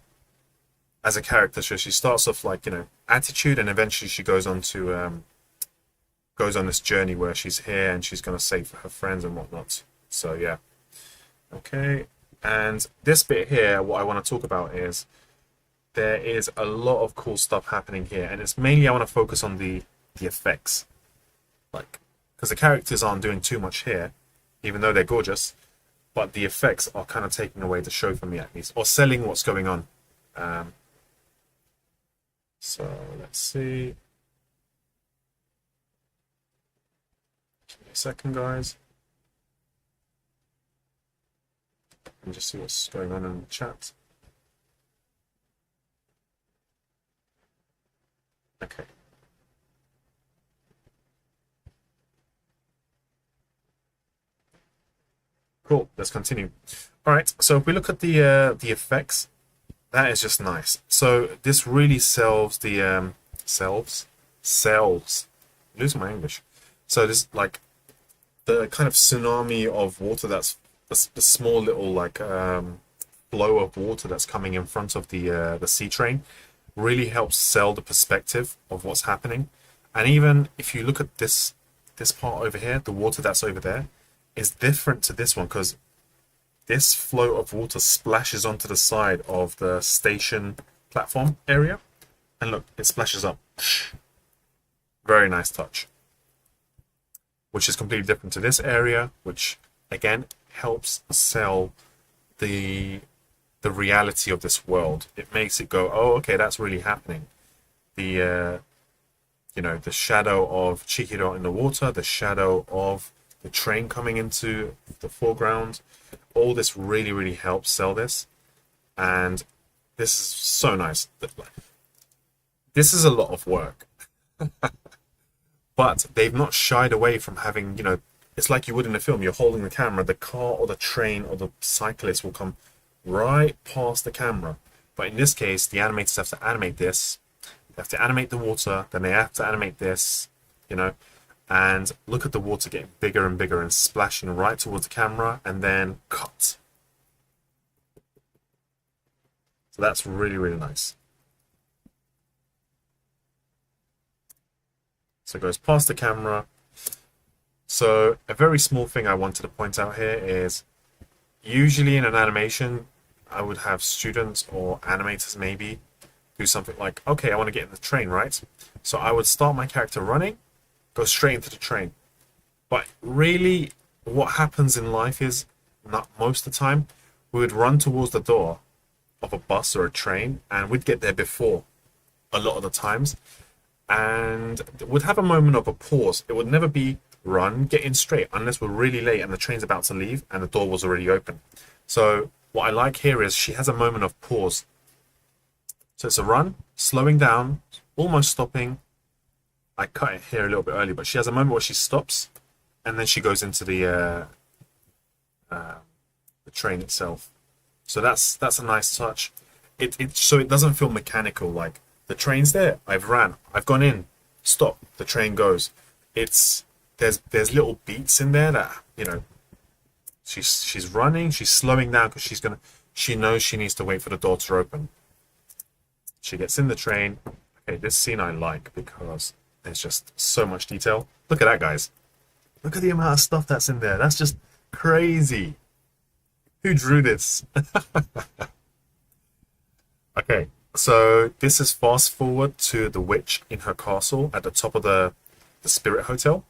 as a character. So she starts off like, you know, attitude, and eventually she goes on to goes on this journey where she's here and she's gonna save her friends and whatnot. So yeah. Okay, and this bit here, what I want to talk about is there is a lot of cool stuff happening here, and it's mainly I want to focus on the effects, like, because the characters aren't doing too much here, even though they're gorgeous, but the effects are kind of taking away the show for me, at least, or selling what's going on. So let's see. Give me a second, guys. And just see what's going on in the chat. Okay. Cool. Let's continue. All right. So if we look at the effects, that is just nice. So this really sells the sells. Losing my English. So this, like, the kind of tsunami of water, that's the small little like flow of water that's coming in front of the sea train, really helps sell the perspective of what's happening. And even if you look at this part over here, the water that's over there is different to this one, because this flow of water splashes onto the side of the station platform area, and look, it splashes up. Very nice touch, which is completely different to this area, which again helps sell the reality of this world. It makes it go, oh, okay, that's really happening. The you know, the shadow of Chihiro in the water, the shadow of the train coming into the foreground, all this really helps sell this. And this is so nice. This is a lot of work. But they've not shied away from having, you know, it's like you would in a film. You're holding the camera, the car or the train or the cyclist will come right past the camera. But in this case, the animators have to animate this. They have to animate the water, then they have to animate this, you know, and look at the water getting bigger and bigger and splashing right towards the camera, and then cut. So that's really, really nice. So it goes past the camera. So a very small thing I wanted to point out here is usually in an animation, I would have students or animators maybe do something like, okay, I want to get in the train, right? So I would start my character running, go straight into the train. But really, what happens in life is, not most of the time, we would run towards the door of a bus or a train, and we'd get there before a lot of the times, and would have a moment of a pause. It would never be run, get in straight, unless we're really late and the train's about to leave and the door was already open. So what I like here is she has a moment of pause. So it's a run, slowing down, almost stopping. I cut it here a little bit early, but she has a moment where she stops, and then she goes into the train itself. So that's a nice touch. So it doesn't feel mechanical. Like the train's there, I've ran, I've gone in, stop, the train goes. There's little beats in there that, you know, she's running, she's slowing down because she knows she needs to wait for the door to open. She gets in the train. Okay, this scene I like because there's just so much detail. Look at that, guys. Look at the amount of stuff that's in there. That's just crazy. Who drew this? Okay, so this is fast forward to the witch in her castle at the top of the Spirit Hotel.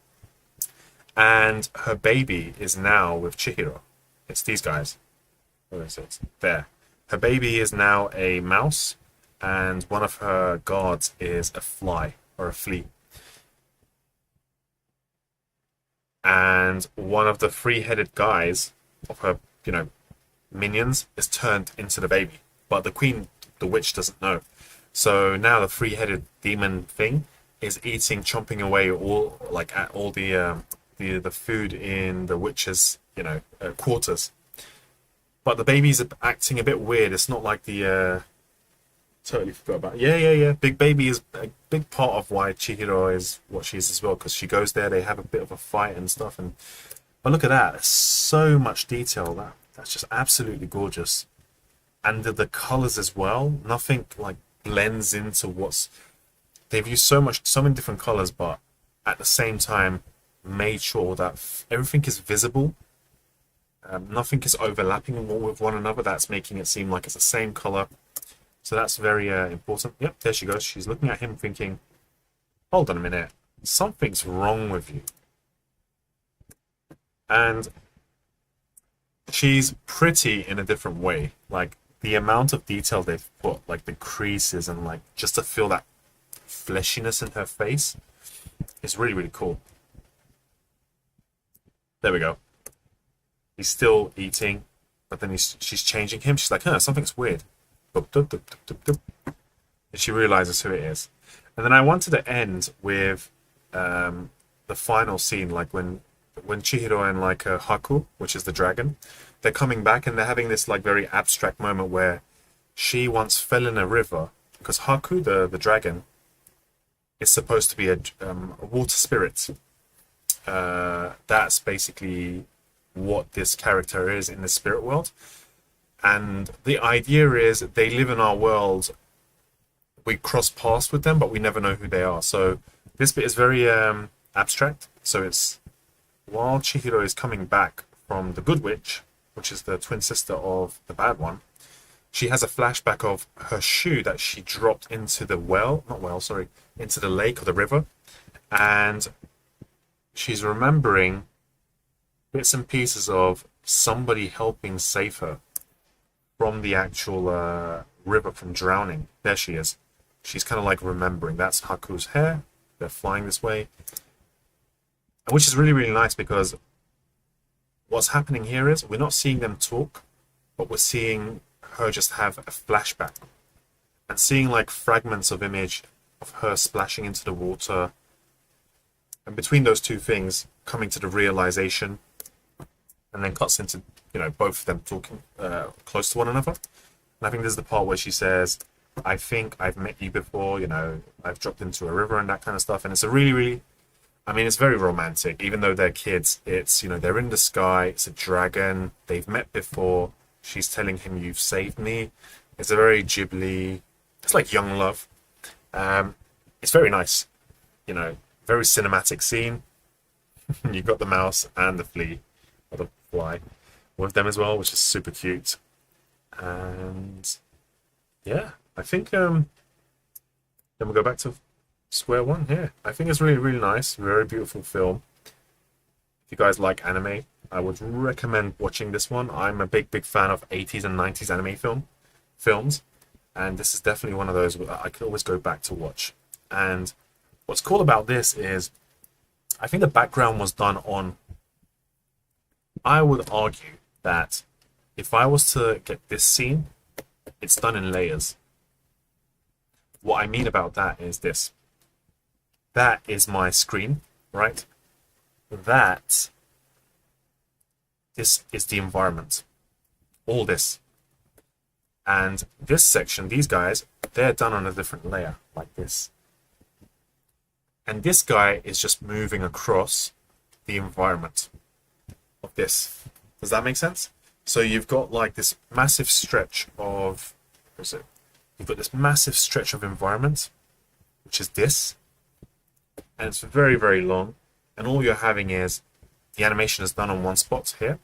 And her baby is now with Chihiro. It's these guys. Where is it? There. Her baby is now a mouse, and one of her guards is a fly or a flea. And one of the three-headed guys of her, you know, minions is turned into the baby. But the queen, the witch, doesn't know. So now the three-headed demon thing is chomping away at all the food in the witch's, you know, quarters. But the baby's acting a bit weird. It's not like the totally forgot about. Yeah. Big Baby is a big part of why Chihiro is what she is as well, because she goes there, they have a bit of a fight and stuff. But look at that. There's so much detail. That's just absolutely gorgeous. And the colors as well. Nothing like blends into they've used so many different colors, but at the same time made sure that everything is visible. Nothing is overlapping with one another. That's making it seem like it's the same color. So that's very important. Yep, there she goes. She's looking at him thinking, hold on a minute. Something's wrong with you. And she's pretty in a different way. Like the amount of detail they've put, like the creases and like just to feel that fleshiness in her face is really, really cool. There we go. He's still eating, but then she's changing him. She's like, something's weird. And she realizes who it is. And then I wanted to end with the final scene, like when Chihiro and like Haku, which is the dragon, they're coming back and they're having this like very abstract moment where she once fell in a river because Haku, the dragon, is supposed to be a water spirit. That's basically what this character is in the spirit world. And the idea is they live in our world. We cross paths with them, but we never know who they are. So this bit is very abstract. So it's while Chihiro is coming back from the good witch, which is the twin sister of the bad one, she has a flashback of her shoe that she dropped into the into the lake or the river. And she's remembering bits and pieces of somebody helping save her from the actual river from drowning. There she is. She's kind of like remembering. That's Haku's hair. They're flying this way. Which is really, really nice because what's happening here is we're not seeing them talk, but we're seeing her just have a flashback and seeing like fragments of image of her splashing into the water. And between those two things, coming to the realization, and then cuts into, you know, both of them talking close to one another. And I think this is the part where she says, I think I've met you before, I've dropped into a river and that kind of stuff. And it's a really, really, I mean, it's very romantic. Even though they're kids, it's, they're in the sky, it's a dragon, they've met before. She's telling him, "You've saved me." It's a very Ghibli, it's like young love. It's very nice, very cinematic scene. You've got the mouse and the flea, or the fly, with them as well, which is super cute. And yeah, I think then we'll go back to square one here. I think it's really, really nice, very beautiful film. If you guys like anime, I would recommend watching this one. I'm a big, big fan of 80s and 90s anime films, and this is definitely one of those I could always go back to watch. And what's cool about this is, I think the background was done on, I would argue that if I was to get this scene, it's done in layers. What I mean about that is this. That is my screen, right? This is the environment. All this. And this section, these guys, they're done on a different layer, like this. And this guy is just moving across the environment of this. Does that make sense? So you've got like this massive stretch of, what is it? You've got this massive stretch of environment, which is this. And it's very, very long. And all you're having is the animation is done on one spot here,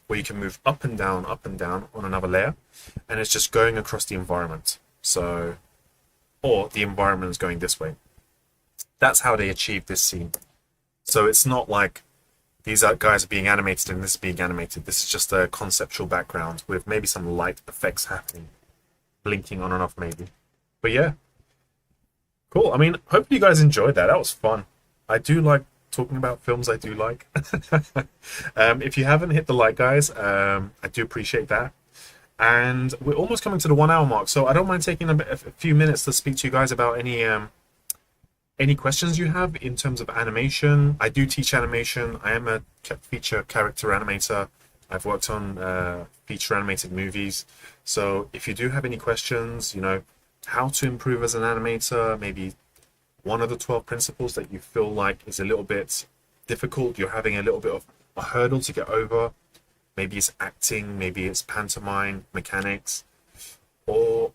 where you can move up and down on another layer. And it's just going across the environment. So, or the environment is going this way. That's how they achieve this scene. So it's not like these guys are being animated and this is being animated. This is just a conceptual background with maybe some light effects happening. Blinking on and off maybe. But yeah. Cool. I mean, hopefully you guys enjoyed that. That was fun. I do like talking about films I do like. If you haven't hit the like, guys, I do appreciate that. And we're almost coming to the 1 hour mark. So I don't mind taking a few minutes to speak to you guys about any questions you have in terms of animation. I do teach animation. I am a feature character animator. I've worked on feature animated movies. So if you do have any questions, how to improve as an animator, maybe one of the 12 principles that you feel like is a little bit difficult, you're having a little bit of a hurdle to get over. Maybe it's acting, maybe it's pantomime, mechanics, or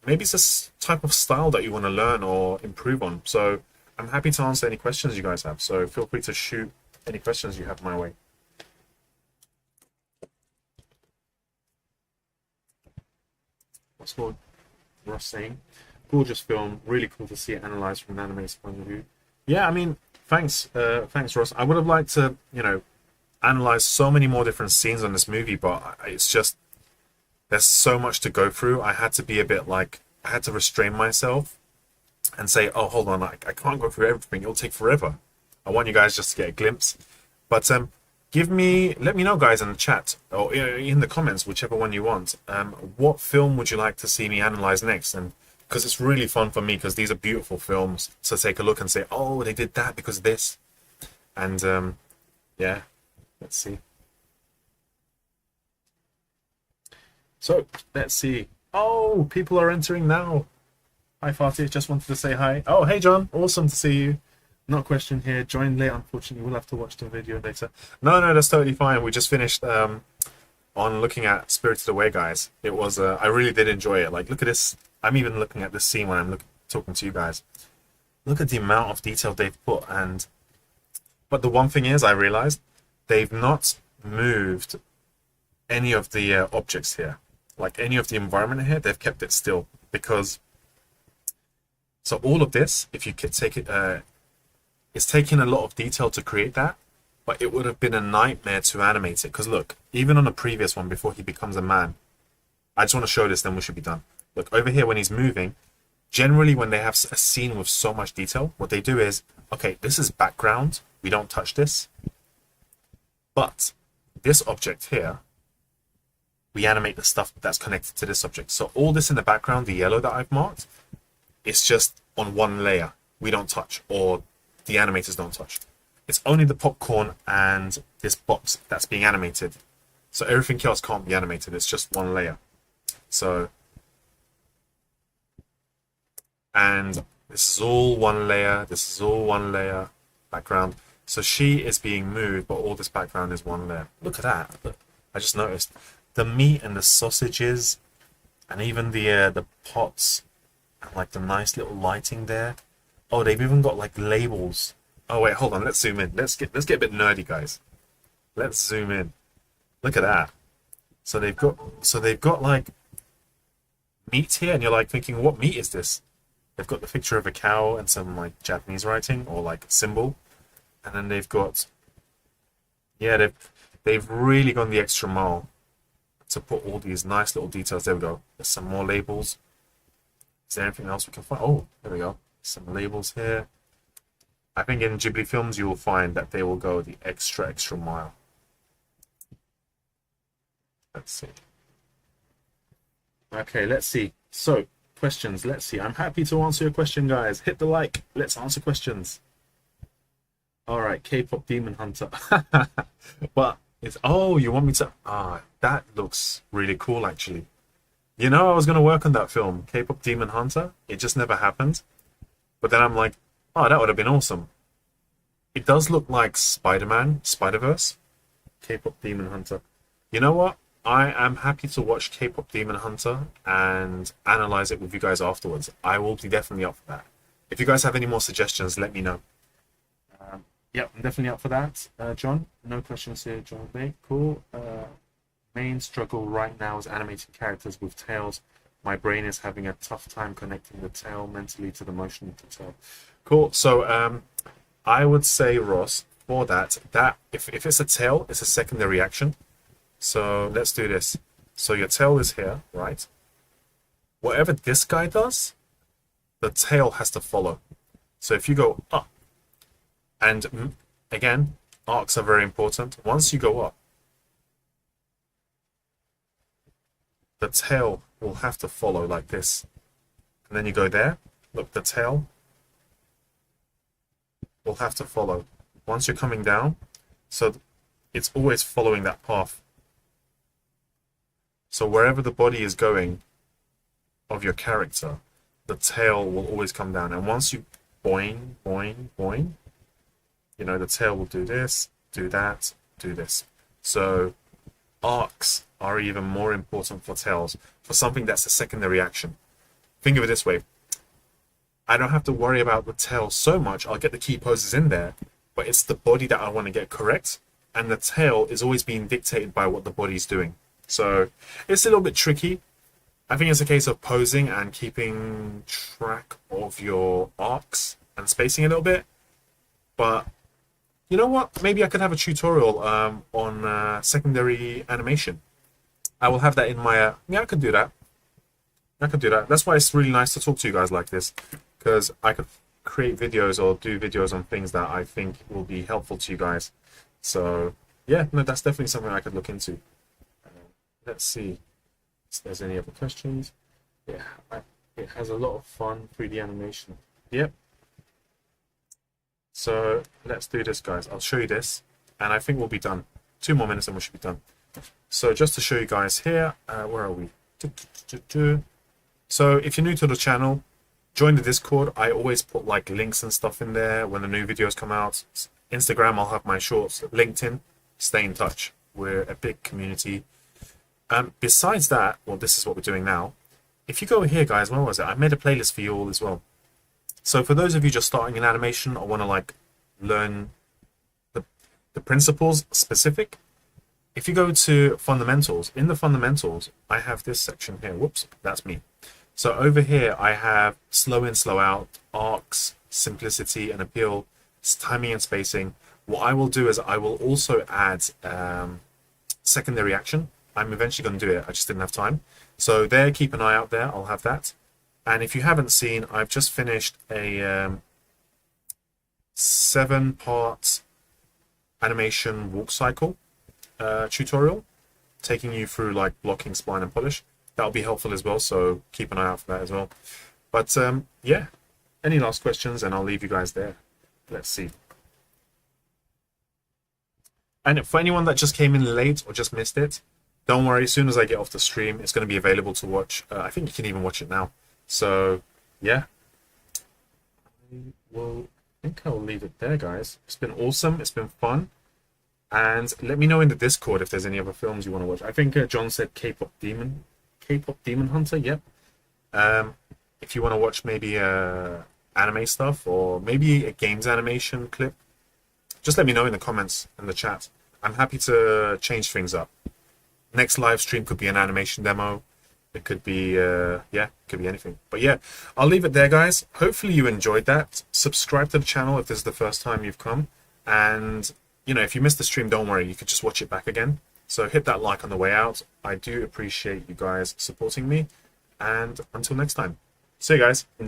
maybe it's a type of style that you want to learn or improve on. So I'm happy to answer any questions you guys have. So feel free to shoot any questions you have my way. What's called Ross saying? Gorgeous film, really cool to see it analyzed from an animator's point of view. Yeah, I mean, thanks, Ross. I would have liked to, analyze so many more different scenes on this movie, but it's just, there's so much to go through. I had to be a bit like, I had to restrain myself and say, oh, hold on, I can't go through everything. It'll take forever. I want you guys just to get a glimpse. But let me know, guys, in the chat or in the comments, whichever one you want. What film would you like to see me analyze next? And because it's really fun for me, because these are beautiful films to take a look and say, oh, they did that because of this. And yeah, let's see. So let's see. Oh, people are entering now. Hi, Fatih. Just wanted to say hi. Oh, hey, John. Awesome to see you. Not question here. Join late. Unfortunately, we'll have to watch the video later. No, that's totally fine. We just finished on looking at Spirited Away, guys. It was I really did enjoy it. Like, look at this. I'm even looking at this scene when I'm talking to you guys. Look at the amount of detail they've put. But the one thing is, I realized they've not moved any of the objects here. Like any of the environment here, they've kept it still. Because, so all of this, if you could take it, it's taking a lot of detail to create that, but it would have been a nightmare to animate it. Because look, even on the previous one, before he becomes a man, I just want to show this, then we should be done. Look, over here when he's moving, generally when they have a scene with so much detail, what they do is, okay, this is background, we don't touch this. But this object here, we animate the stuff that's connected to this object. So all this in the background, the yellow that I've marked, it's just on one layer. We don't touch, or the animators don't touch. It's only the popcorn and this box that's being animated. So everything else can't be animated. It's just one layer. So And this is all one layer. This is all one layer background. So she is being moved, but all this background is one layer. Look at that. Look, I just noticed the meat and the sausages, and even the pots, and like the nice little lighting there. Oh, they've even got like labels. Oh wait, hold on. Let's zoom in. Let's get a bit nerdy, guys. Let's zoom in. Look at that. So they've got like meat here, and you're like thinking, what meat is this? They've got the picture of a cow and some like Japanese writing or like symbol, and then they've got, yeah, they've really gone the extra mile to put all these nice little details. There we go. There's some more labels. Is there anything else we can find? Oh, there we go. Some labels here. I think in Ghibli films you will find that they will go the extra mile. Let's see. Okay, let's see. So, questions. Let's see. I'm happy to answer your question, guys. Hit the like. Let's answer questions. All right, K-pop Demon Hunter. But it's, oh, you want me to? Ah, that looks really cool, actually. You know, I was gonna work on that film, K-pop Demon Hunter. It just never happened. But then I'm like, oh, that would have been awesome. It does look like Spider-Man, Spider-Verse, K-pop Demon Hunter. You know what? I am happy to watch K-pop Demon Hunter and analyze it with you guys afterwards. I will be definitely up for that. If you guys have any more suggestions, let me know. Yep, I'm definitely up for that. John, no questions here, John Blake. Cool. Main struggle right now is animating characters with tails. My brain is having a tough time connecting the tail mentally to the motion of the tail. Cool. So I would say, Ross, for that if it's a tail, it's a secondary action. So let's do this. So your tail is here, right? Whatever this guy does, the tail has to follow. So if you go up, and again, arcs are very important. Once you go up, the tail will have to follow like this. And then you go there. Look, the tail will have to follow. Once you're coming down, so it's always following that path. So wherever the body is going of your character, the tail will always come down. And once you boing, boing, boing, you know, the tail will do this, do that, do this. So arcs are even more important for tails, for something that's a secondary action. Think of it this way. I don't have to worry about the tail so much. I'll get the key poses in there, but it's the body that I want to get correct. And the tail is always being dictated by what the body's doing. So it's a little bit tricky. I think it's a case of posing and keeping track of your arcs and spacing a little bit. But you know what? Maybe I could have a tutorial on secondary animation. I will have that in my... yeah, I could do that. I could do that. That's why it's really nice to talk to you guys like this. Because I could create videos or do videos on things that I think will be helpful to you guys. So, yeah, no, that's definitely something I could look into. Let's see if there's any other questions. Yeah, it has a lot of fun 3D animation. Yep. So let's do this, guys. I'll show you this, and I think we'll be done. 2 more minutes and we should be done. So just to show you guys here, where are we? So if you're new to the channel, join the Discord. I always put like links and stuff in there when the new videos come out. Instagram, I'll have my shorts. LinkedIn, stay in touch. We're a big community. Besides that, well, this is what we're doing now. If you go here, guys, where was it? I made a playlist for you all as well. So for those of you just starting in animation or want to like learn the principles specific, if you go to fundamentals, in the fundamentals, I have this section here. Whoops, that's me. So over here, I have slow in, slow out, arcs, simplicity and appeal, timing and spacing. What I will do is I will also add secondary action. I'm eventually going to do it. I just didn't have time. So there, keep an eye out there. I'll have that. And if you haven't seen, I've just finished a 7-part animation walk cycle tutorial, taking you through like blocking, spline, and polish. That'll be helpful as well, so keep an eye out for that as well. But yeah, any last questions, and I'll leave you guys there. Let's see. And for anyone that just came in late or just missed it, don't worry, as soon as I get off the stream, it's going to be available to watch. I think you can even watch it now. So, yeah, I think I'll leave it there, guys. It's been awesome. It's been fun. And let me know in the Discord if there's any other films you want to watch. I think John said K-pop Demon Hunter. Yep. If you want to watch maybe anime stuff or maybe a games animation clip, just let me know in the comments and the chat. I'm happy to change things up. Next live stream could be an animation demo. It could be, yeah, it could be anything. But yeah, I'll leave it there, guys. Hopefully you enjoyed that. Subscribe to the channel if this is the first time you've come. And, you know, if you missed the stream, don't worry. You could just watch it back again. So hit that like on the way out. I do appreciate you guys supporting me. And until next time. See you guys. Enjoy.